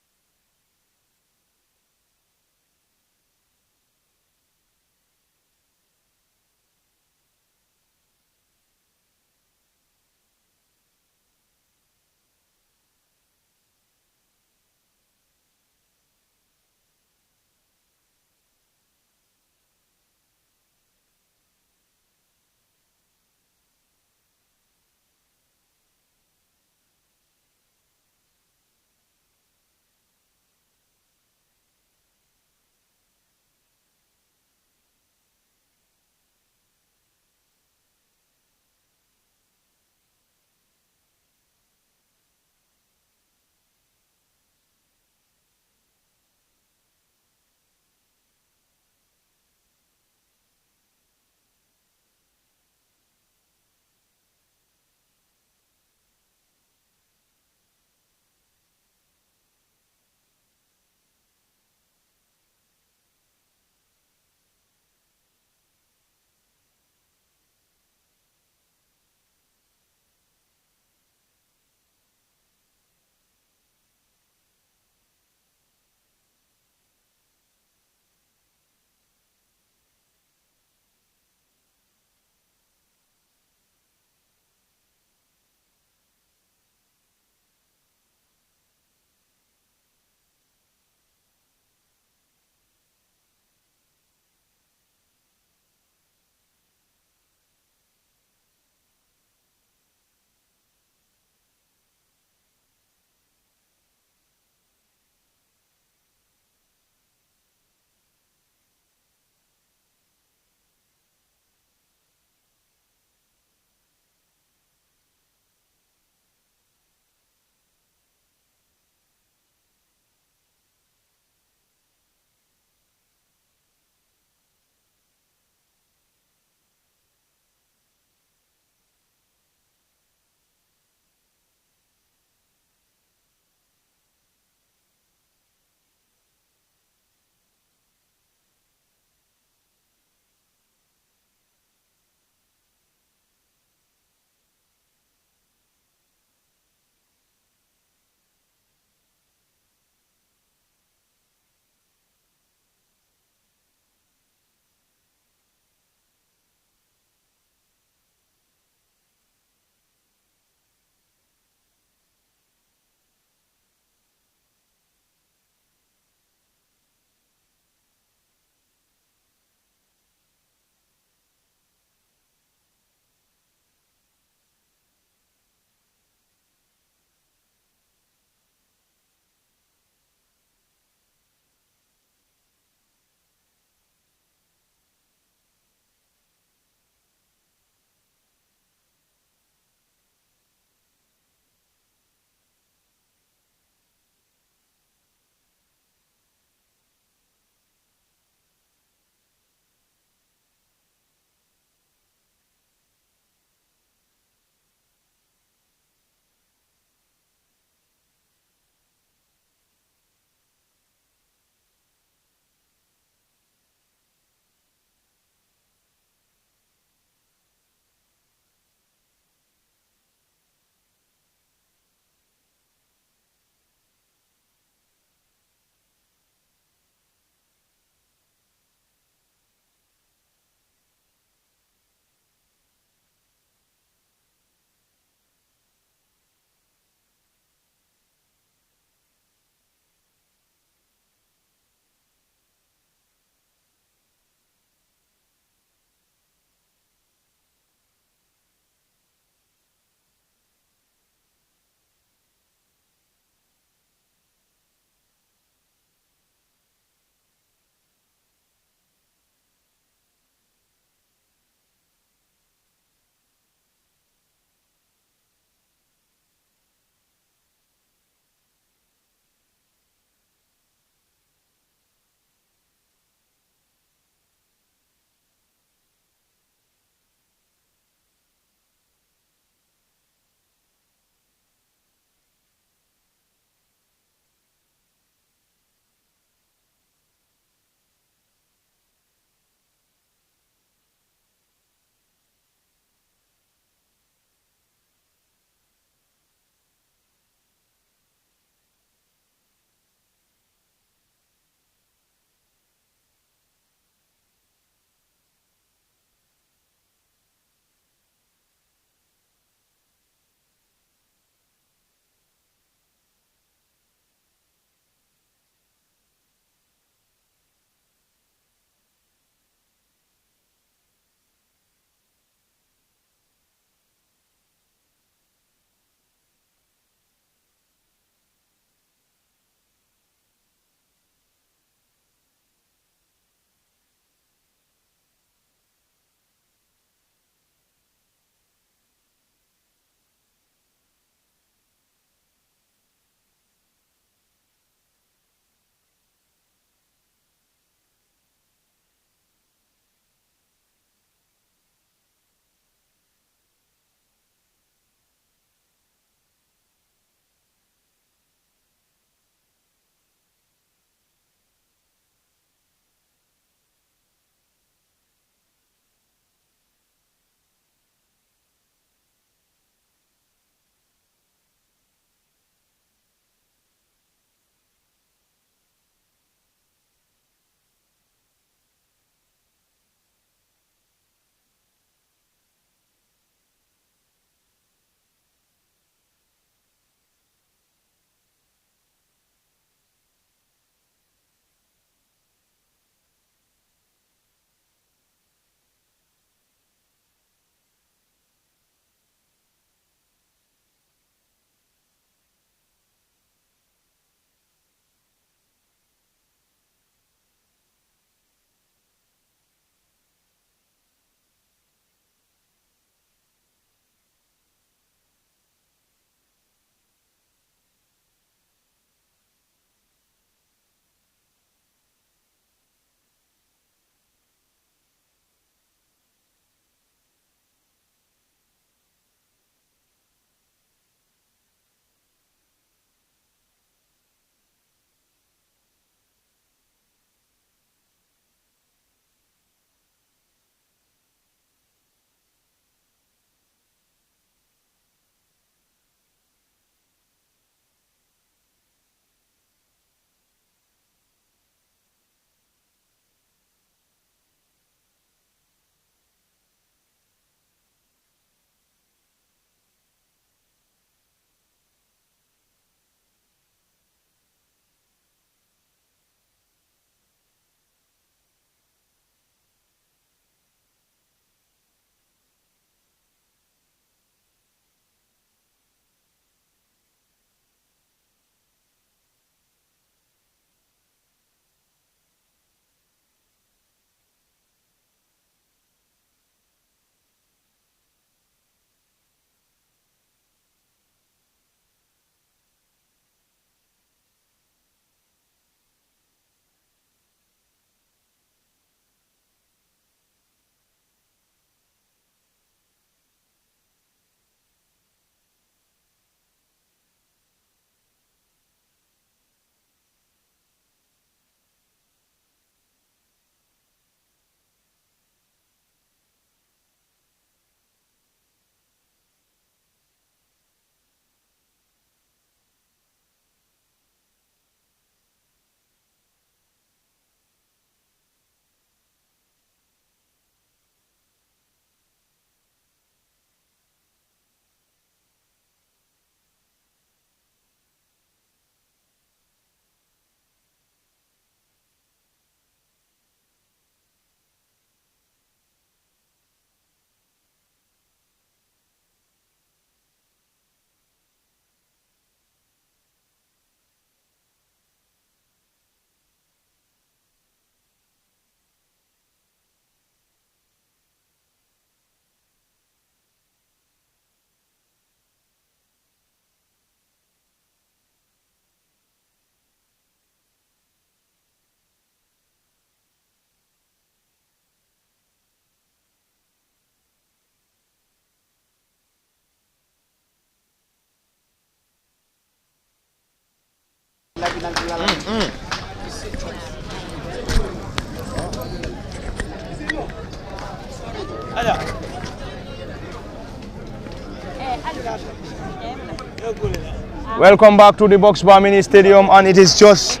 Welcome back to the Box Bar Mini Stadium, and it is just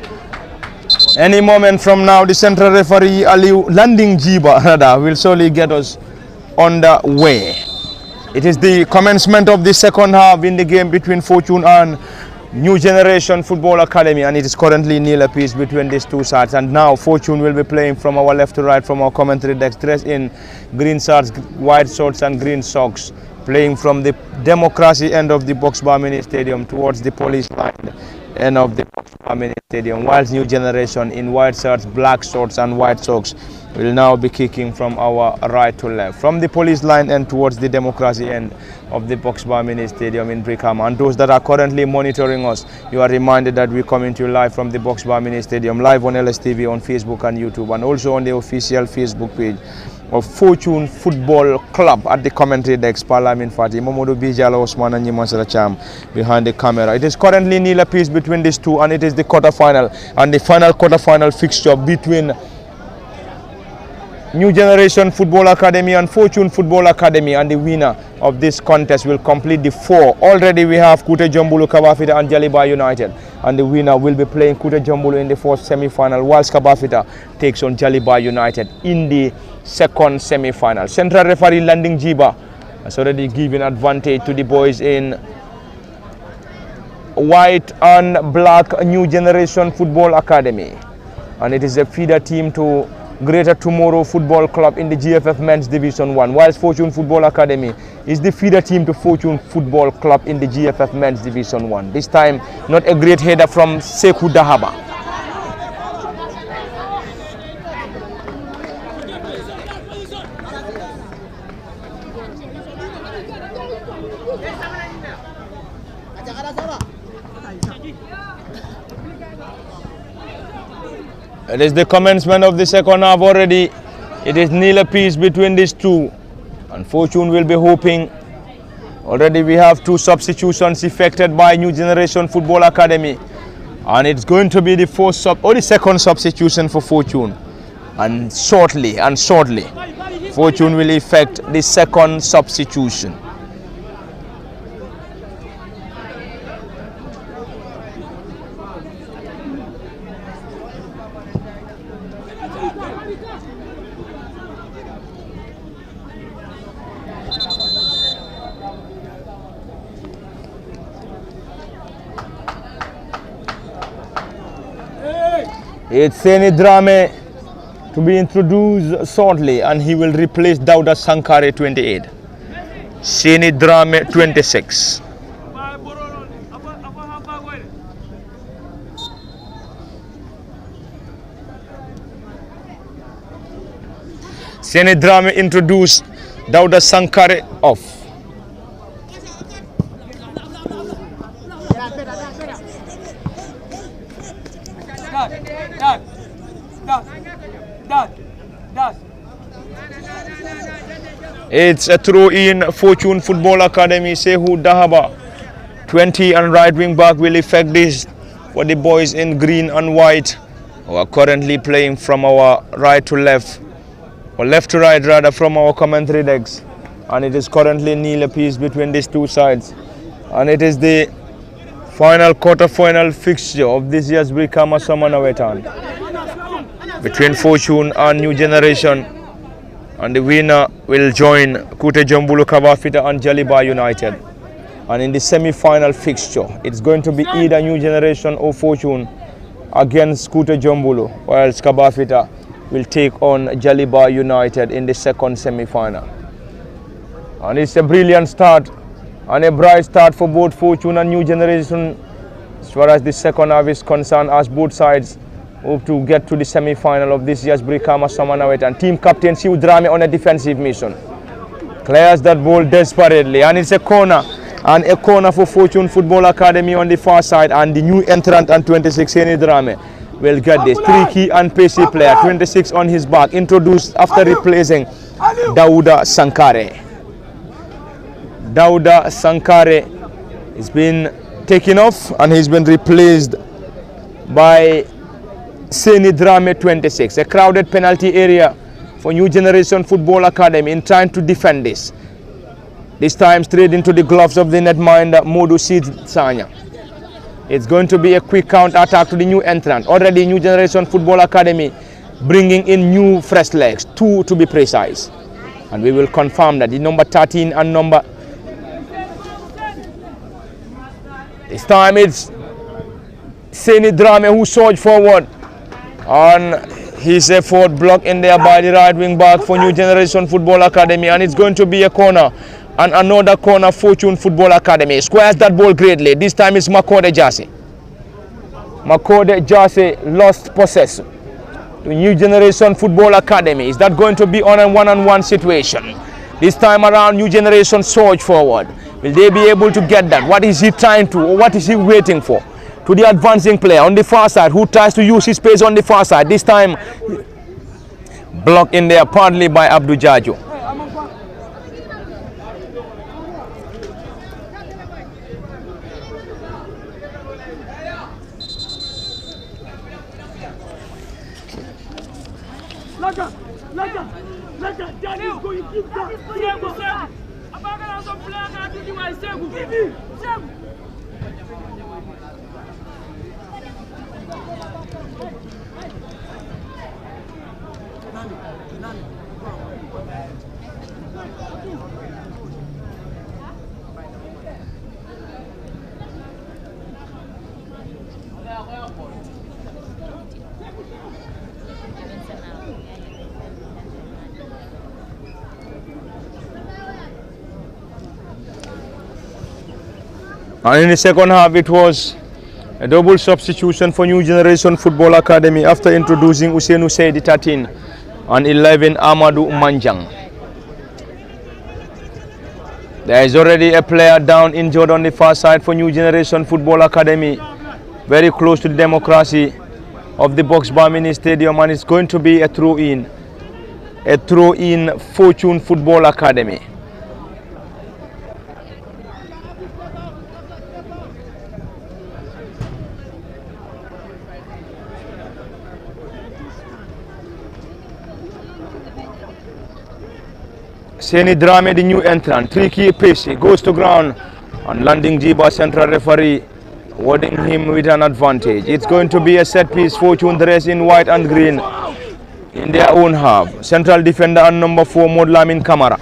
any moment from now the central referee Aliu Landing Jiba rather will surely get us on the way. It is the commencement of the second half in the game between Fortune and New Generation Football Academy, and it is currently nil apiece between these two sides. And now Fortune will be playing from our left to right from our commentary decks, dressed in green shirts, white shorts and green socks, playing from the Democracy end of the Box Bar Mini Stadium towards the Police line end of the Box Bar Mini Stadium, whilst New Generation in white shirts, black shorts and white socks will now be kicking from our right to left, from the Police line and towards the Democracy end of the Box Bar Mini Stadium in Brikama. And those that are currently monitoring us, you are reminded that we're coming to you live from the Box Bar Mini Stadium, live on LSTV, on Facebook and YouTube, and also on the official Facebook page of Fortune Football Club. At the commentary decks, Parlamin Fati, Momodu Bijala Osman and Nyimansara Cham behind the camera. It is currently nil apiece between these two, and it is the quarter-final and the final quarter-final fixture between New Generation Football Academy and Fortune Football Academy, and the winner of this contest will complete the four. Already we have Kute Jombulu, Kabafita and Jaliba United, and the winner will be playing Kute Jombulu in the first semi-final, whilst Kabafita takes on Jaliba United in the second semi-final. Central referee Landing Jiba has already given advantage to the boys in white and black New Generation Football Academy, and it is a feeder team to Greater Tomorrow Football Club in the GFF Men's Division 1, whilst Fortune Football Academy is the feeder team to Fortune Football Club in the GFF Men's Division 1. This time, not a great header from Sekou Dahaba. It is the commencement of the second half already. It is nil apiece between these two, and Fortune will be hoping. Already we have two substitutions effected by New Generation Football Academy, and it's going to be the the second substitution for Fortune, and shortly Fortune will effect the second substitution. It's Seni Drame to be introduced shortly, and he will replace Dauda Sankare 28. Seni Drame 26. Seni Drame introduced Dauda Sankare off. It's a throw in Fortune Football Academy. Sekou Dahaba 20 and right wing back will effect this for the boys in green and white, who are currently playing from our right to left, or left to right rather, from our commentary decks, and it is currently nil apiece between these two sides, and it is the final quarter-final fixture of this year's Brikama Summer Nawettan between Fortune and New Generation, and the winner will join Kute Jombulu, Kabafita and Jaliba United. And in the semi-final fixture, it's going to be either New Generation or Fortune against Kute Jombulu, whilst Kabafita will take on Jaliba United in the second semi-final. And it's a brilliant start and a bright start for both Fortune and New Generation as far as the second half is concerned, as both sides hope to get to the semi-final of this year's Brikama Summer Nawettan. Team captain Siu Drame on a defensive mission clears that ball desperately, and it's a corner, and a corner for Fortune Football Academy on the far side, and the new entrant and 26 Seni Drame will get this tricky and pacey player, 26 on his back, introduced after replacing Dauda Sankare. Dauda Sankare has been taken off and he's been replaced by Seni Drame 26. A crowded penalty area for New Generation Football Academy in trying to defend this. This time straight into the gloves of the netminder Modu Sanya. It's going to be a quick counter attack to the new entrant. Already New Generation Football Academy bringing in new fresh legs, 2 to be precise. And we will confirm that the number 13 and number... This time it's Seni Drame who surged forward. And his effort blocked in there by the right wing back for New Generation Football Academy. And it's going to be a corner. And another corner, Fortune Football Academy. Squares that ball greatly. This time it's Makode Jase. Makode Jase lost possession to New Generation Football Academy. Is that going to be on a one-on-one situation? This time around, New Generation surge forward. Will they be able to get that? What is he trying to, or what is he waiting for? To the advancing player on the far side who tries to use his space on the far side. This time blocked in there partly by Abdul Jajo. And in the second half, it was a double substitution for New Generation Football Academy after introducing Usainu Saidi 13 and 11 Amadou Manjang. There is already a player down injured on the far side for New Generation Football Academy, very close to the democracy of the Box Bar Mini Stadium, and it's going to be a throw-in Fortune Football Academy. Seni Drame, the new entrant, tricky Pacey, goes to ground and landing Jiba central referee, awarding him with an advantage. It's going to be a set piece, Fortune dressed in white and green in their own half. Central defender and number 4, Modlamin Kamara.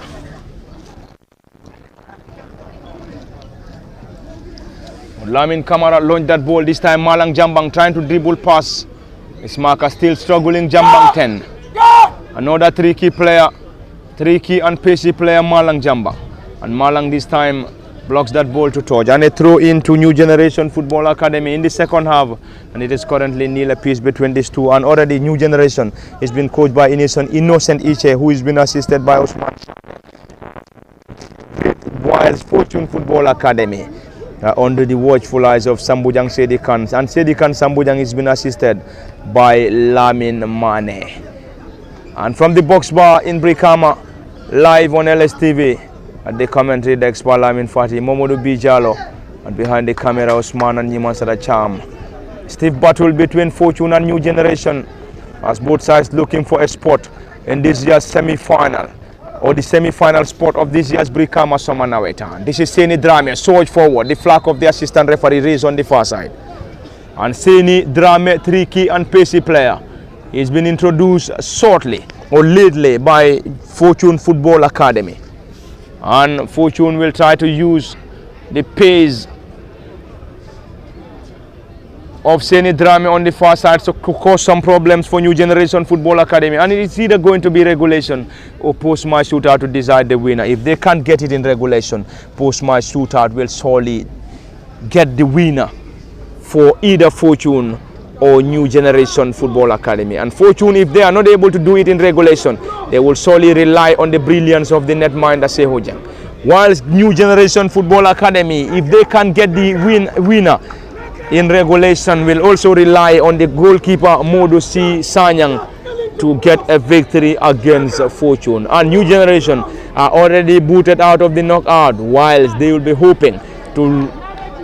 Modlamin Kamara launched that ball, this time Malang Jambang trying to dribble pass. His marker still struggling, Jambang 10. Another tricky player. Tricky and pacey player Malang Jamba, and Malang this time blocks that ball to touch, and a throw in to New Generation Football Academy in the second half, and it is currently nil apiece between these two. And already New Generation is being coached by Innocent Iche, who has been assisted by Osman, while Fortune Football Academy under the watchful eyes of Sambujang Sedikan, and Sedikan Sambujang has been assisted by Lamin Mane. And from the box bar in Brikama, live on LSTV at the commentary desk by Lamin Fati, Momodu Bijalo, and behind the camera Osman and Niman Sada Charm. Stiff battle between Fortune and New Generation as both sides looking for a spot in this year's semi-final, or the semi-final spot of this year's Brikama Summer Nawettan. This is Seni Drame, surge forward, the flag of the assistant referee raised on the far side. And Seni Drame, tricky and pacey player. He's been introduced shortly or lately by Fortune Football Academy, and Fortune will try to use the pace of Seni Drame on the far side to cause some problems for New Generation Football Academy, and it's either going to be regulation or post-match shootout to decide the winner. If they can't get it in regulation, post-match shootout will surely get the winner for either Fortune or New Generation Football Academy. And Fortune, if they are not able to do it in regulation, they will solely rely on the brilliance of the netminder Sehojang. Whilst New Generation Football Academy, if they can get the winner in regulation, will also rely on the goalkeeper Modu Sanyang to get a victory against Fortune. And New Generation are already booted out of the knockout, whilst they will be hoping to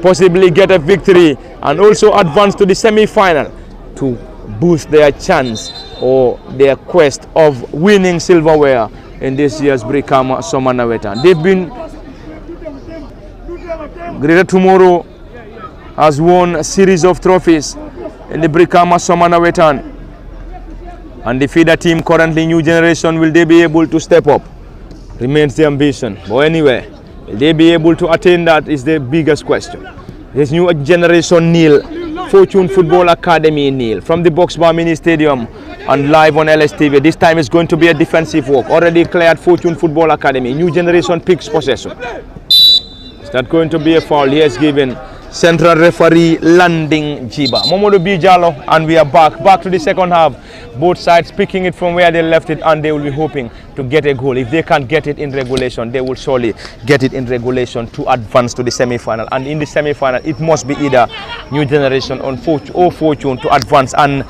possibly get a victory and also advance to the semi-final to boost their chance or their quest of winning silverware in this year's Brikama Summer Nawettan. They've been Greater Tomorrow has won a series of trophies in the Brikama Summer Nawettan, and the feeder team currently New Generation, will they be able to step up? Remains the ambition. But anyway, will they be able to attain that is the biggest question. This New Generation nil, Fortune Football Academy nil, from the Boxbar Mini Stadium and live on LSTV. This time is going to be a defensive work. Already cleared Fortune Football Academy. New Generation picks possession. Is that going to be a foul? He has given central referee Landing Jiba. Momodu B. Jallo, and we are back to the second half. Both sides picking it from where they left it, and they will be hoping to get a goal. If they can't get it in regulation, they will surely get it in regulation to advance to the semi-final. And in the semi-final, it must be either New Generation or Fortune to advance and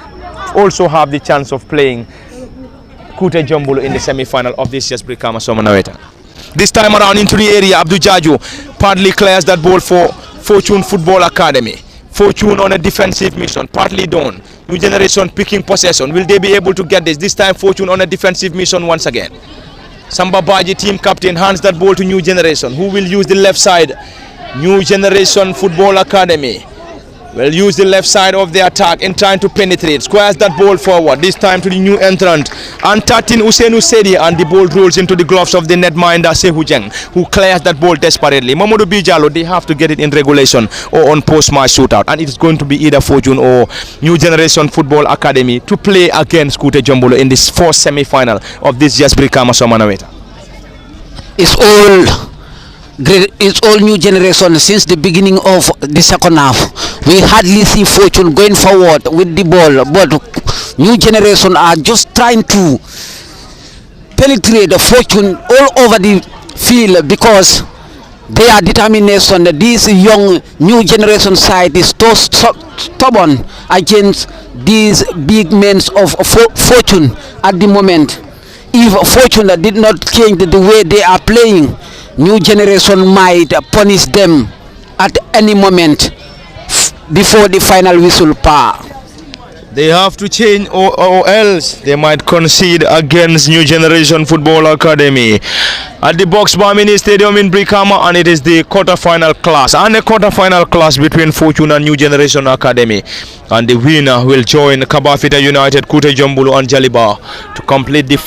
also have the chance of playing Kute Jumbulo in the semi-final of this year's Brikama Summer Nawettan. This time around into the area, Abdul Jaju partly clears that ball for Fortune Football Academy. Fortune on a defensive mission, partly done. New Generation picking possession. Will they be able to get this? This time Fortune on a defensive mission once again. Samba Baji, team captain, hands that ball to New Generation, who will use the left side. New Generation Football Academy will use the left side of the attack in trying to penetrate. Squares that ball forward, this time to the new entrant Antatin Usainu Sedi, and the ball rolls into the gloves of the netminder Sehu Jeng, who clears that ball desperately. Mamadou Bijalo, they have to get it in regulation or on post-match shootout, and it's going to be either Fortune or New Generation Football Academy to play against Kute Jumbulo in this fourth semi-final of this year's Brikama Summer Nawettan. It's all New Generation. Since the beginning of the second half, we hardly see Fortune going forward with the ball, but New Generation are just trying to penetrate the Fortune all over the field because their determination. This young New Generation side is so stubborn against these big men of Fortune at the moment. If Fortune did not change the way they are playing, New Generation might punish them at any moment before the final whistle par. They have to change or else they might concede against New Generation Football Academy at the Boxbar Mini Stadium in Brikama, and it is the quarter-final clash between Fortune and New Generation Academy, and the winner will join Kabafita United, Kute Jumbulo and Jaliba to complete the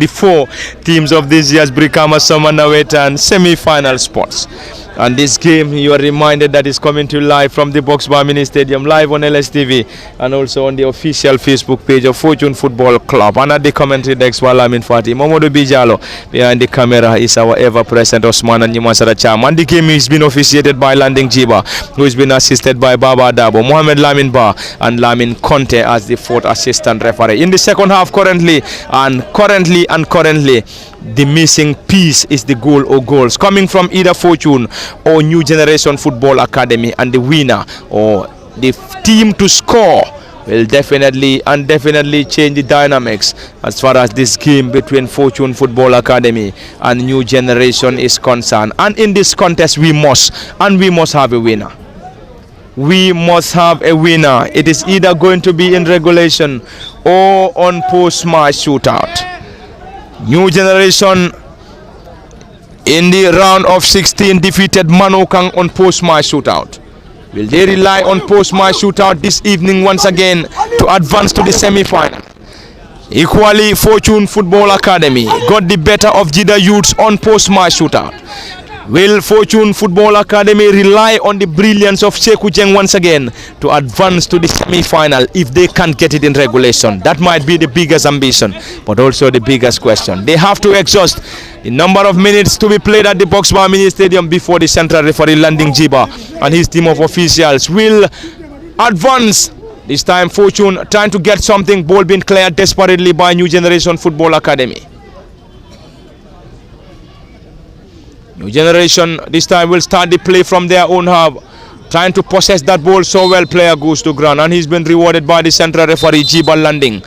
four teams of this year's Brikama Summer Nawettan semi-final spots. And this game, you are reminded that is coming to you live from the Boxbar Mini Stadium, live on LSTV, and also on the official Facebook page of Fortune Football Club. And at the commentary desk, Walamin Fati, Momodu Bijalo, behind the camera is our ever-present Osman and Nyimasara Cham. And the game is been officiated by Landing Jiba, who has been assisted by Baba Dabo, Mohamed Lamin Ba, and Lamin Conte as the fourth assistant referee. In the second half, currently, the missing piece is the goal or goals coming from either Fortune or New Generation Football Academy, and the winner or the team to score will definitely change the dynamics as far as this game between Fortune Football Academy and New Generation is concerned. And in this contest we must have a winner. We must have a winner. It is either going to be in regulation or on post-match shootout. New Generation in the round of 16 defeated Manokang on post-match shootout. Will they rely on post-match shootout this evening once again to advance to the semi-final? Equally, Fortune Football Academy got the better of Jida Youths on post-match shootout. Will Fortune Football Academy rely on the brilliance of Sekou Jeng once again to advance to the semi-final if they can't get it in regulation? That might be the biggest ambition, but also the biggest question. They have to exhaust the number of minutes to be played at the Boxbar Mini Stadium before the central referee Landing Jiba and his team of officials will advance. This time Fortune trying to get something, ball being cleared desperately by New Generation Football Academy. New Generation this time will start the play from their own half, trying to possess that ball so well. Player goes to ground and he's been rewarded by the central referee Jiba Landing.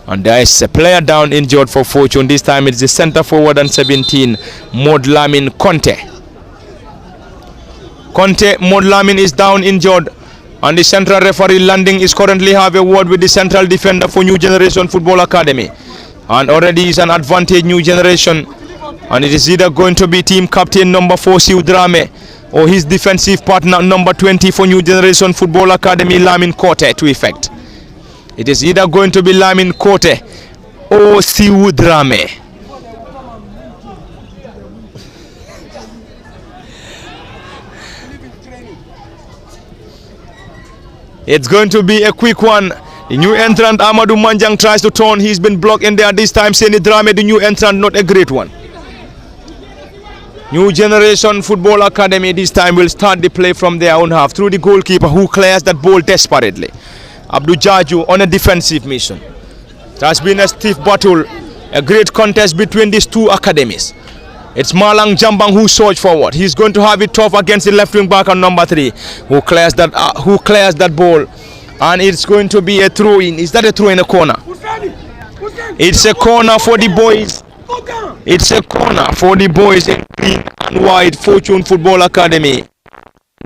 And there is a player down injured for Fortune. This time it's the centre forward and 17, Mod Lamin Conte. Conte Modlamin is down injured. And the central referee Landing is currently have a word with the central defender for New Generation Football Academy. And already is an advantage New Generation. And it is either going to be team captain number 4 Siu Drame or his defensive partner number 20 for New Generation Football Academy Lamin Kote to effect. It is either going to be Lamin Kote or Siu Drame. It's going to be a quick one. The new entrant Amadou Manjang tries to turn. He's been blocked in there this time. Seni Drame, the new entrant, not a great one. New Generation Football Academy this time will start the play from their own half through the goalkeeper who clears that ball desperately. Abdou Jaju on a defensive mission. It has been a stiff battle, a great contest between these two academies. It's Malang Jambang who surged forward. He's going to have it tough against the left wing back on number 3 who clears that ball. And it's going to be a throw in. Is that a throw in a corner? It's a corner for the boys. It's a corner for the boys in green and white Fortune Football Academy.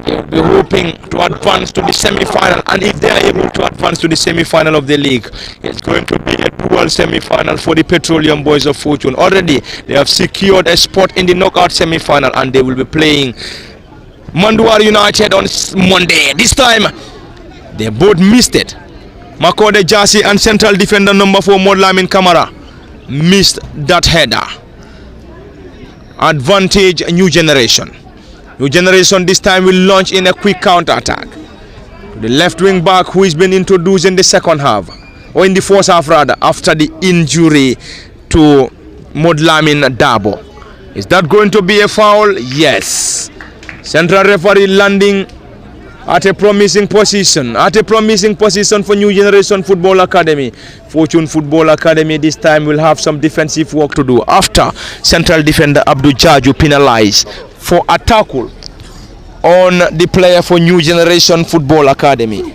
They'll be hoping to advance to the semi-final, and if they are able to advance to the semi-final of the league, it's going to be a dual semi-final for the Petroleum Boys of Fortune. Already they have secured a spot in the knockout semi-final, and they will be playing Manduar United on Monday. This time they both missed it. Makode Jasi and central defender number 4 Modlamin Kamara missed that header. Advantage New Generation. New Generation this time will launch in a quick counter-attack. The left wing back who has been introduced in the second half, or in the first half rather, after the injury to Modlamin Dabo. Is that going to be a foul? Yes. Central referee Landing at a promising position. For New Generation Football Academy. Fortune Football Academy this time will have some defensive work to do after central defender Abdou Jaju penalized for a tackle on the player for New Generation Football Academy.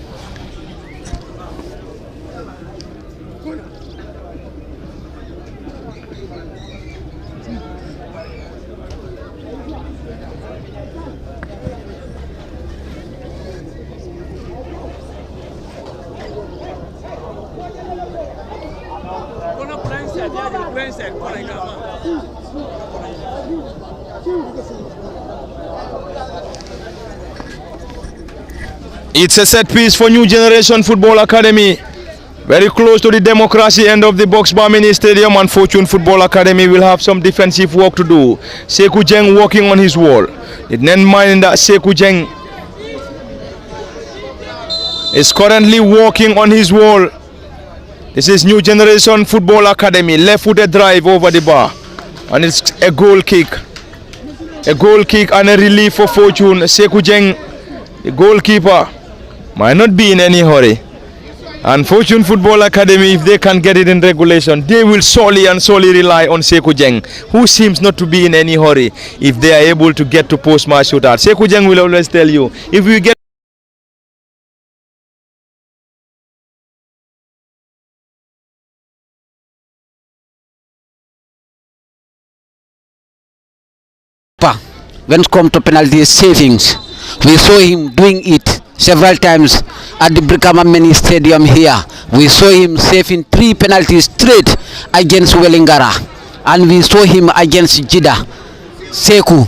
It's a set piece for New Generation Football Academy. Very close to the democracy end of the Box Bar Mini Stadium, and Fortune Football Academy will have some defensive work to do. Sekou Jeng working on his wall. Didn't mind that Sekou Jeng is currently working on his wall. This is New Generation Football Academy. Left-footed drive over the bar. And it's a goal kick. A goal kick and a relief for Fortune. Sekou Jeng, the goalkeeper, might not be in any hurry. And Fortune Football Academy, if they can get it in regulation, they will solely rely on Sekou Jeng, who seems not to be in any hurry if they are able to get to post-match shootout. Sekou Jeng will always tell you, if we get when it comes to penalty savings, we saw him doing it several times at the Brikama Mini Stadium here. We saw him saving 3 penalties straight against Wellingara, and we saw him against Jida. Sekou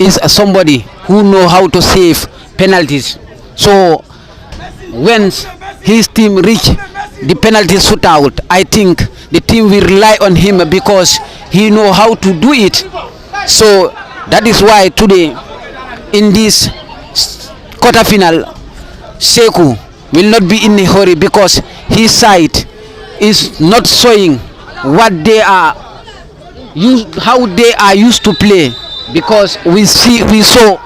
is somebody who knows how to save penalties. So when his team reach the penalty shootout, I think the team will rely on him because he knows how to do it. So that is why today in this quarterfinal, Sekou will not be in a hurry because his side is not showing what they are how they are used to play, because we saw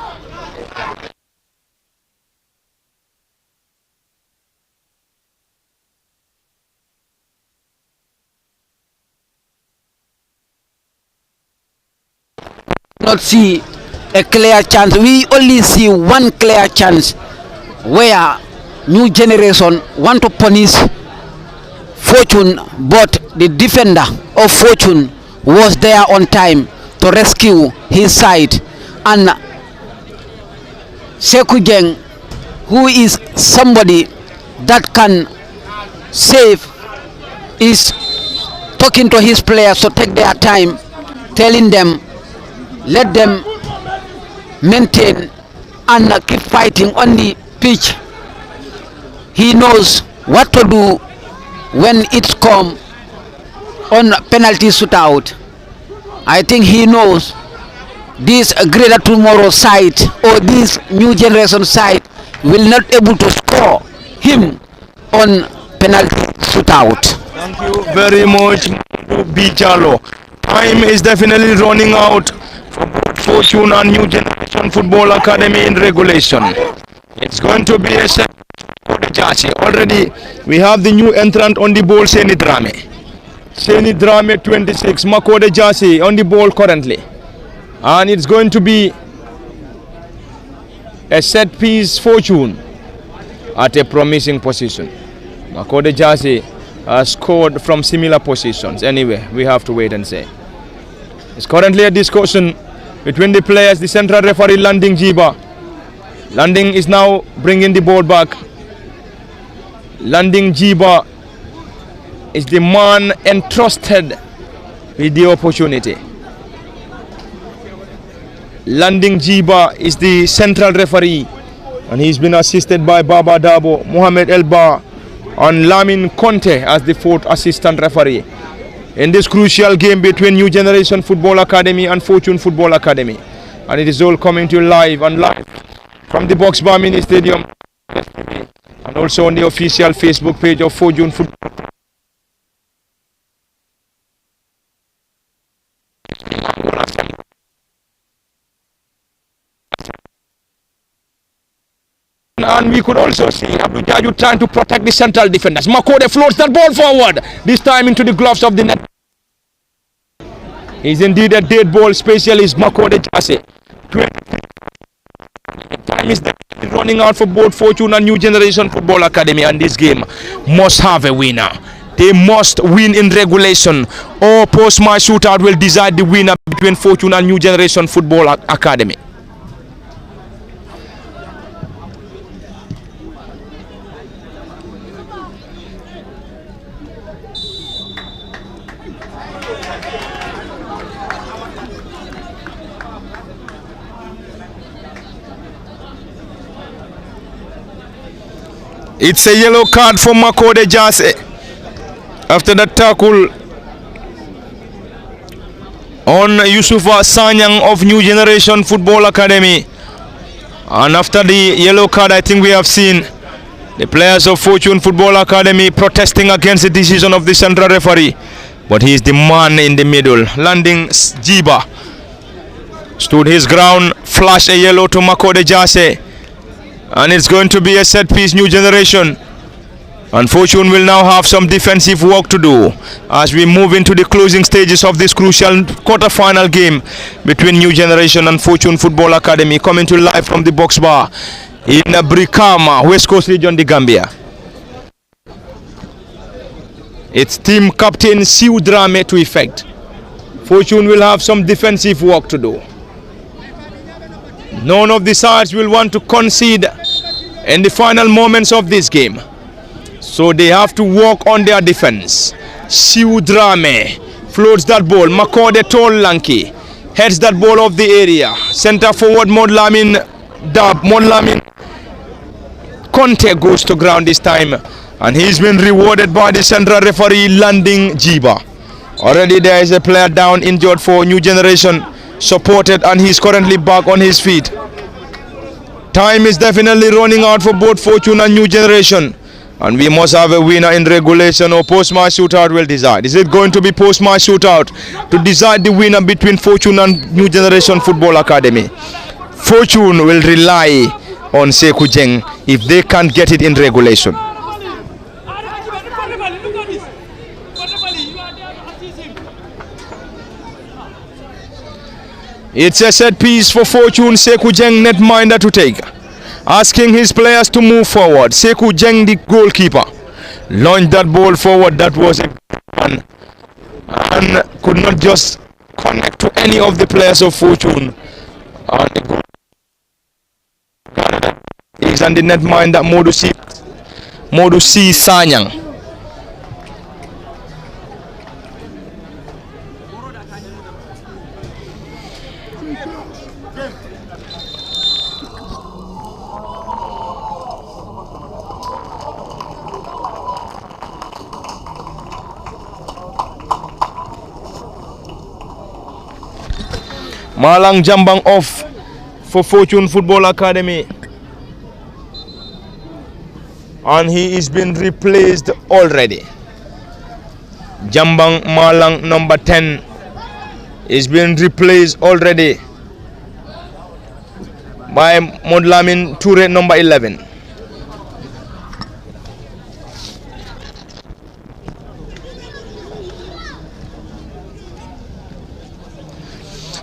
not see a clear chance. We only see one clear chance where New Generation want to punish Fortune, but the defender of Fortune was there on time to rescue his side, and Sekou Jeng, who is somebody that can save, is talking to his players to take their time, telling them, let them maintain and keep fighting on the pitch. He knows what to do when it's come on penalty shootout. I think he knows this greater tomorrow side or this new generation side will not able to score him on penalty shootout. Thank you very much, Bijalo. Time is definitely running out for both Fortune and New Generation Football Academy in regulation. It's going to be a second for the jersey. Already we have the new entrant on the ball, Seni Drame. Seni Drame 26, Makode Jersey on the ball currently. And it's going to be a set piece Fortune at a promising position. Makode Jersey has scored from similar positions. Anyway, we have to wait and see. It's currently a discussion between the players, the central referee Landing Jiba. Landing is now bringing the ball back. Landing Jiba is the man entrusted with the opportunity. Landing Jiba is the central referee, and he's been assisted by Baba Dabo, Mohamed Elba, and Lamin Conte as the fourth assistant referee in this crucial game between New Generation Football Academy and Fortune Football Academy. And it is all coming to you live from the Box Bar Mini Stadium and also on the official Facebook page of Fortune Football. And we could also see Abdul Jaju trying to protect the central defenders. Makode floats that ball forward, this time into the gloves of the net. He's indeed a dead ball specialist, Makode Jase. Time is running out for both Fortune and New Generation Football Academy, and this game must have a winner. They must win in regulation, or post-match shootout will decide the winner between Fortune and New Generation Football Academy. It's a yellow card for Makode Jase after the tackle on Yusufa Sanyang of New Generation Football Academy. And after the yellow card, I think we have seen the players of Fortune Football Academy protesting against the decision of the central referee. But he is the man in the middle. Landing Jiba stood his ground, flashed a yellow to Makode Jase. And it's going to be a set piece New Generation, and Fortune will now have some defensive work to do as we move into the closing stages of this crucial quarter-final game between New Generation and Fortune Football Academy, coming to live from the Box Bar in Brikama, West Coast Region, the Gambia. It's team captain Siu Drame to effect. Fortune will have some defensive work to do. None of the sides will want to concede in the final moments of this game, so they have to work on their defense. Siu Drame floats that ball. Makode tall lanky heads that ball off the area. Center forward Modlamin Conte goes to ground this time, and he's been rewarded by the central referee Landing Jiba. Already there is a player down injured for New Generation, supported, and he's currently back on his feet. Time is definitely running out for both Fortune and New Generation, and we must have a winner in regulation, or post-match shootout will decide. Is it going to be post-match shootout to decide the winner between Fortune and New Generation Football Academy? Fortune will rely on Sekou Jeng if they can't get it in regulation. It's a set piece for Fortune. Sekou Jeng, netminder, to take, asking his players to move forward. Sekou Jeng, the goalkeeper, launched that ball forward. That was a one, and could not just connect to any of the players of Fortune. And the colleagues, and the netminder Modu C Sanyang. Malang Jambang off for Fortune Football Academy, and he is been replaced already. Jambang Malang number 10 is being replaced already by Modlamin Toure number 11.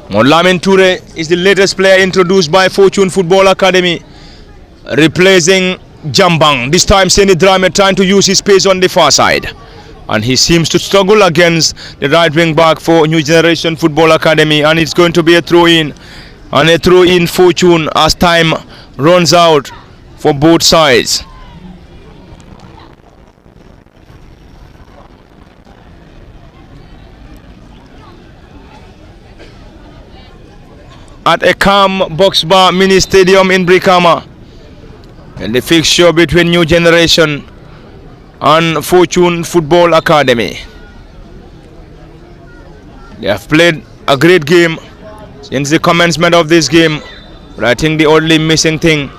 Modlamin Toure is the latest player introduced by Fortune Football Academy, replacing Jambang. This time Seni Drame trying to use his pace on the far side, and he seems to struggle against the right wing back for New Generation Football Academy, and it's going to be a throw in, and a throw in Fortune as time runs out for both sides. At a calm box bar mini stadium in Brikama, in the fixture between New Generation and Fortune Football Academy. They have played a great game since the commencement of this game, but I think the only missing thing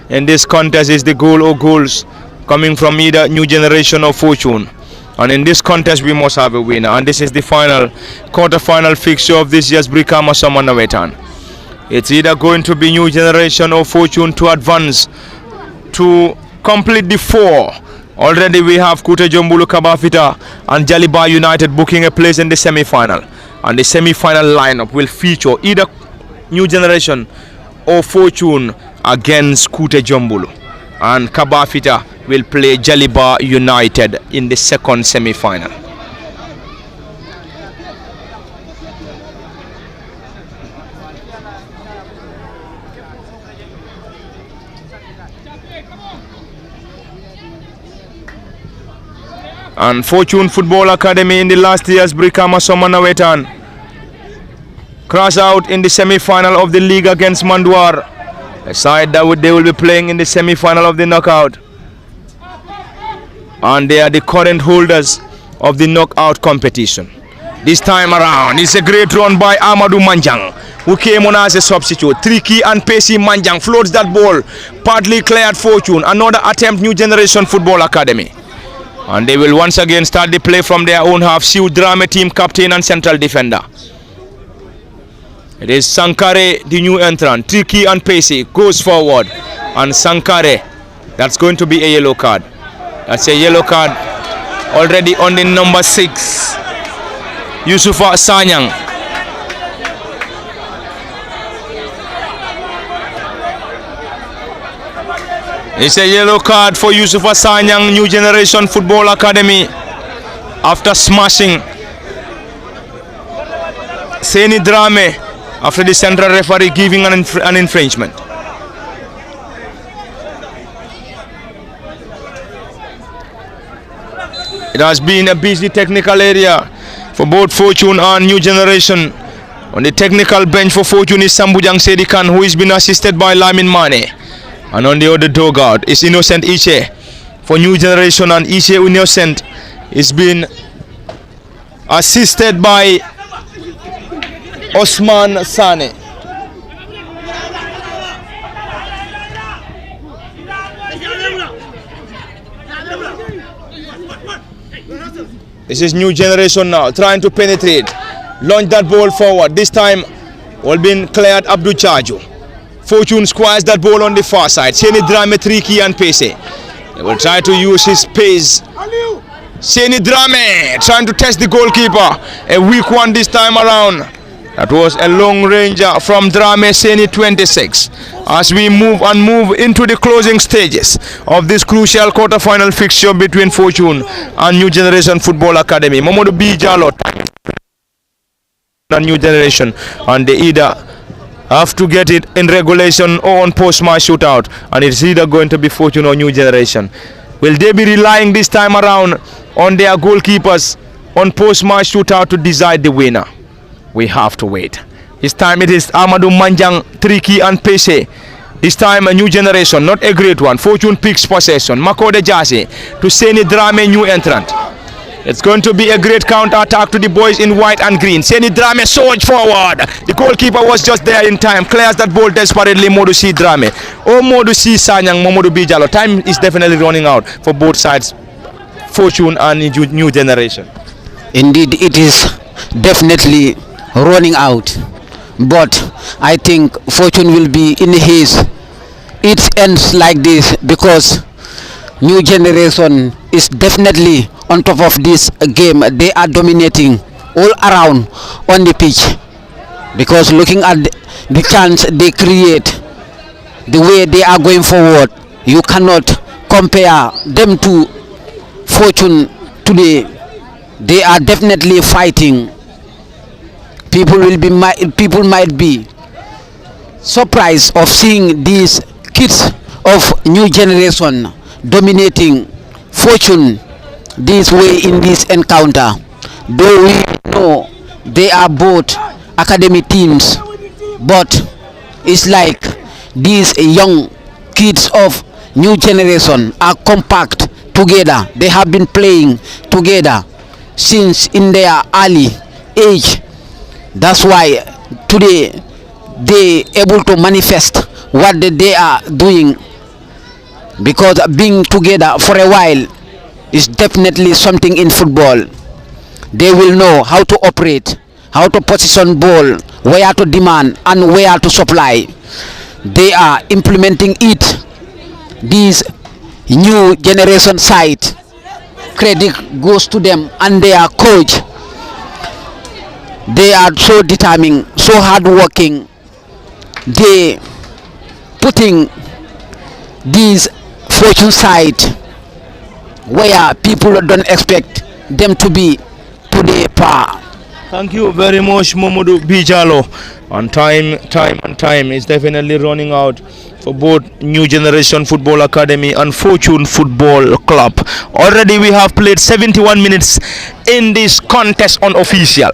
in this contest is the goal or goals coming from either New Generation or Fortune. And in this contest we must have a winner, and this is the quarter-final fixture of this year's Brikama Summer Nawettan. It's either going to be New Generation or Fortune to advance to complete the four. Already we have Kute Jombulu Kabafita and Jaliba United booking a place in the semi-final, and the semi-final lineup will feature either New Generation or Fortune against Kute Jombulu, and Kabafita will play Jaliba United in the second semi-final. And Fortune Football Academy in the last year's Brikama Summer Nawettan crash out in the semi-final of the league against Mandwar, a side that they will be playing in the semi-final of the knockout, and they are the current holders of the knockout competition. This time around, it's a great run by Amadou Manjang, who came on as a substitute. Tricky and pacey Manjang floats that ball, partly cleared Fortune. Another attempt, New Generation Football Academy. And they will once again start the play from their own half. Siu Drame, team captain and central defender. It is Sankare, the new entrant. Tricky and pacey goes forward. And Sankare, that's going to be a yellow card. That's a yellow card already on the number 6, Yusufa Sanyang. It's a yellow card for Yusufa Sanyang, New Generation Football Academy, after smashing Seni Drame after the central referee giving an infringement. It has been a busy technical area for both Fortune and New Generation. On the technical bench for Fortune is Sambujang Sedikan, who is being assisted by Lamin Mane. And on the other dugout is Innocent Iche for New Generation, and Iche Innocent is being assisted by Osman Sane. This is New Generation now, trying to penetrate, launch that ball forward. This time, all being cleared Abdul Chaju. Fortune squares that ball on the far side. Seni Drame, Tricky and Pese. They will try to use his pace. Seni Drame trying to test the goalkeeper. A weak one this time around. That was a long ranger from Drame Seni 26. As we move into the closing stages of this crucial quarter-final fixture between Fortune and New Generation Football Academy. Mamadou B. Jalot and New Generation, and they either have to get it in regulation or on post-match shootout, and it's either going to be Fortune or New Generation. Will they be relying this time around on their goalkeepers on post-match shootout to decide the winner? We have to wait. This time it is Amadou Manjang, Tricky and Pese. This time a New Generation, not a great one. Fortune picks possession. Makode Jase to Seni Drame, new entrant. It's going to be a great counter-attack to the boys in white and green. Seni Drame surge forward. The goalkeeper was just there in time. Clears that ball desperately. Modu C Drame. Oh, Modu C Sanyang, Momodu Bijalo. Time is definitely running out for both sides, Fortune and New Generation. Indeed, it is definitely running out. But I think Fortune will be in his. It ends like this because New Generation is definitely on top of this game. They are dominating all around on the pitch, because looking at the chance they create, the way they are going forward, you cannot compare them to Fortune today. They are definitely fighting. People might be surprised of seeing these kids of New Generation dominating Fortune this way in this encounter, though we know they are both academy teams. But it's like these young kids of New Generation are compact together. They have been playing together since in their early age. That's why today they able to manifest what they are doing, because being together for a while is definitely something in football. They will know how to operate, how to position ball, where to demand and where to supply. They are implementing it. This New Generation side, credit goes to them and their coach. They are so determined, so hardworking. They putting this Fortune side where people don't expect them to be today par. Thank you very much, Momodu Bijalo. And time is definitely running out for both New Generation Football Academy and Fortune Football Club. Already we have played 71 minutes in this contest unofficial.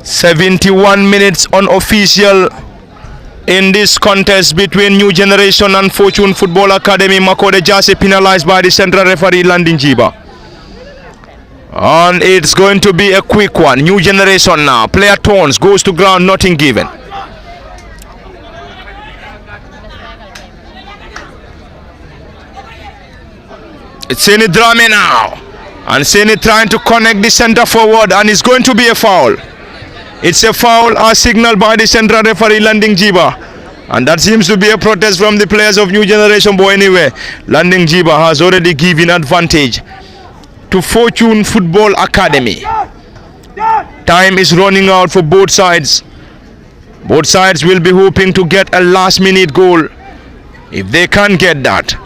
71 minutes unofficial in this contest between New Generation and Fortune Football Academy. Makode Jase penalized by the central referee Landing Jiba. And it's going to be a quick one. New Generation now. Player turns, goes to ground, nothing given. It's Seni Drame now. And Seni trying to connect the center forward, and it's going to be a foul. It's a foul as signaled by the central referee Landing Jiba. And that seems to be a protest from the players of New Generation. But anyway, Landing Jiba has already given advantage to Fortune Football Academy. Time is running out for both sides. Both sides will be hoping to get a last-minute goal. If they can't get that,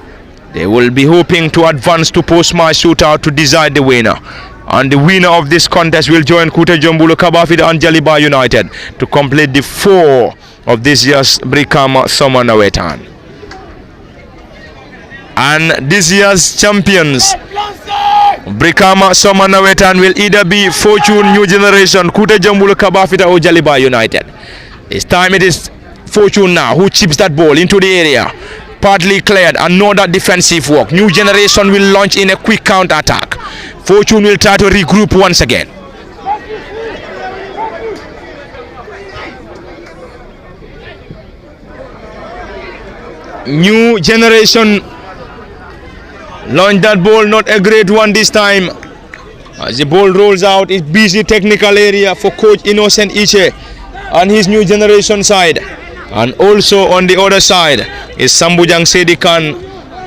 they will be hoping to advance to post-match shootout to decide the winner. And the winner of this contest will join Kute Jombulu Kabafida and Jaliba United to complete the 4 of this year's Brikama Summer Nawettan. And this year's champions, Brikama Summer Nawettan, will either be Fortune, New Generation, Kute Jombulu Kabafida or Jaliba United. This time it is Fortune now who chips that ball into the area. Partly cleared, another defensive work. New Generation will launch in a quick counter attack. Fortune will try to regroup once again. New Generation launch that ball, not a great one this time. As the ball rolls out, it's busy technical area for Coach Innocent Iche and his New Generation side. And also on the other side is Sambujang Sedikan,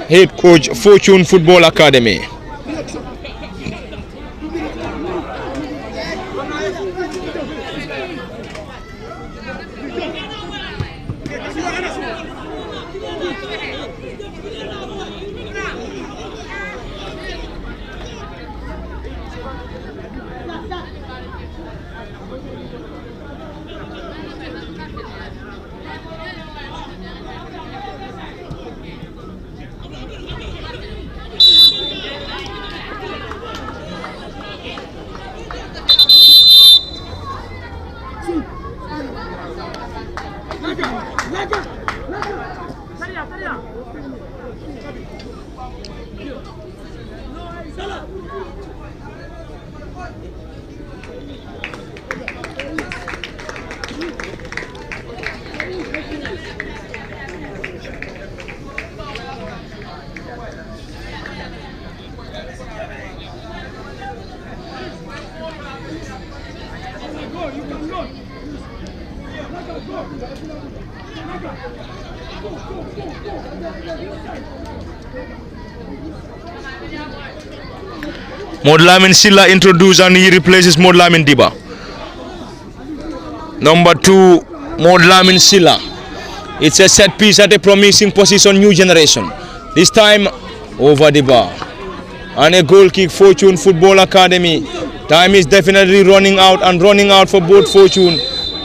head coach Fortune Football Academy. Modlamin Silla introduced and he replaces Modlamin Diba. Number 2, Modlamin Silla. It's a set piece at a promising position, new generation. This time over the bar. And a goal kick, Fortune Football Academy. Time is definitely running out for both Fortune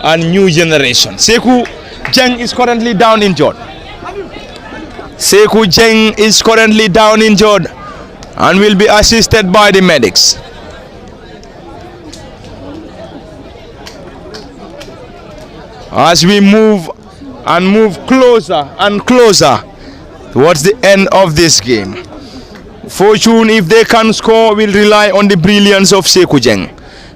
and new generation. Sekou Jeng is currently down injured. Sekou Jeng is currently down injured and will be assisted by the medics. As we move closer and closer towards the end of this game. Fortune, if they can score, will rely on the brilliance of Sekou Jeng.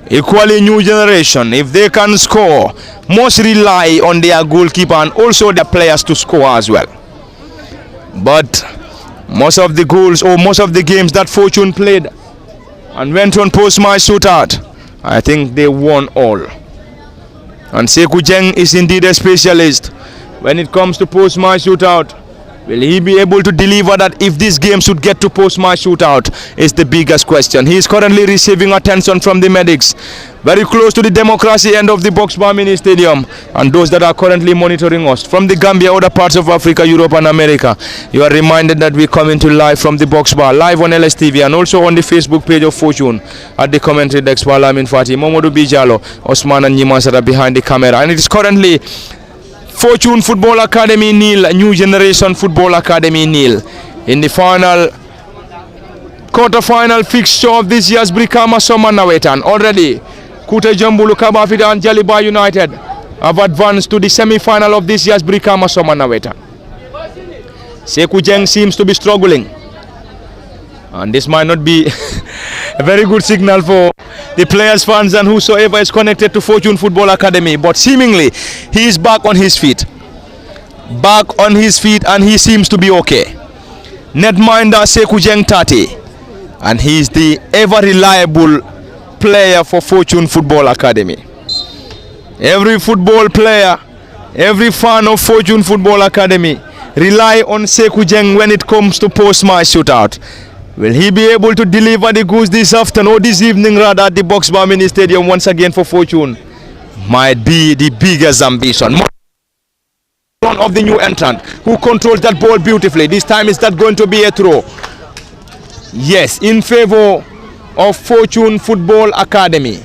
Equally, new generation, if they can score, must rely on their goalkeeper and also the players to score as well. But most of the goals or most of the games that Fortune played and went on post-match shootout, I think they won all. And Sekou Jeng is indeed a specialist when it comes to post-match shootout. Will he be able to deliver that if this game should get to post-match shootout is the biggest question. He is currently receiving attention from the medics. Very close to the democracy end of the Box Bar Mini Stadium. And those that are currently monitoring us from the Gambia, other parts of Africa, Europe and America, you are reminded that we come into live from the Box Bar, live on LSTV and also on the Facebook page of Fortune at the commentary desk. Lamin Fati, Momodu Bijalo, Osman and Nyimansara behind the camera. And it is currently Fortune Football Academy nil, New Generation Football Academy nil. In the final quarter-final fixture of this year's Brikama Summer Nawettan. Already, Kute Jambulu Kabafida and Jaliba United have advanced to the semi-final of this year's Brikama Summer Nawettan. Sekou Jeng seems to be struggling. And this might not be a very good signal for the players, fans and whosoever is connected to Fortune Football Academy. But seemingly, he is back on his feet. Back on his feet and he seems to be okay. Netminder Sekou Jeng 30. And he is the ever reliable player for Fortune Football Academy. Every football player, every fan of Fortune Football Academy rely on Sekou Jeng when it comes to post-match shootout. Will he be able to deliver the goods this afternoon or this evening rather at the Box Bar Mini Stadium once again for Fortune? Might be the biggest ambition. One of the new entrant who controls that ball beautifully. This time is that going to be a throw? Yes, in favor of Fortune Football Academy.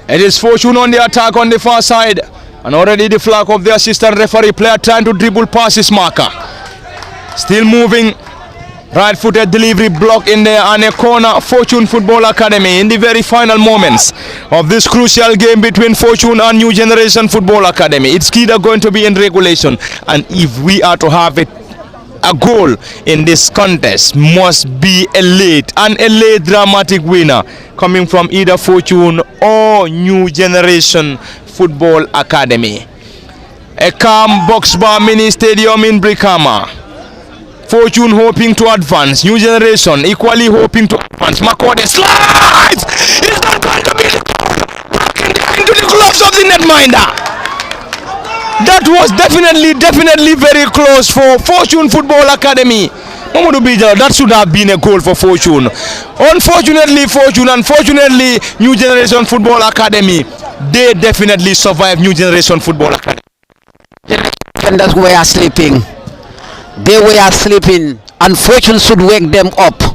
It is Fortune on the attack on the far side. And already the flag of the assistant referee, player trying to dribble past his marker. Still moving. Right-footed delivery block in there and a corner. Fortune Football Academy in the very final moments of this crucial game between Fortune and New Generation Football Academy. It's either going to be in regulation, and if we are to have a goal in this contest, must be a late dramatic winner coming from either Fortune or New Generation Football Academy. A calm Box Bar Mini Stadium in Brikama. Fortune hoping to advance. New Generation equally hoping to advance. Makode slides! It's not going to be the goal! Back into the gloves of the netminder. That was definitely very close for Fortune Football Academy. That should have been a goal for Fortune. Unfortunately, Fortune, unfortunately, New Generation Football Academy they definitely survive New Generation Football Academy. Defenders were sleeping. They were sleeping, and fortune should wake them up.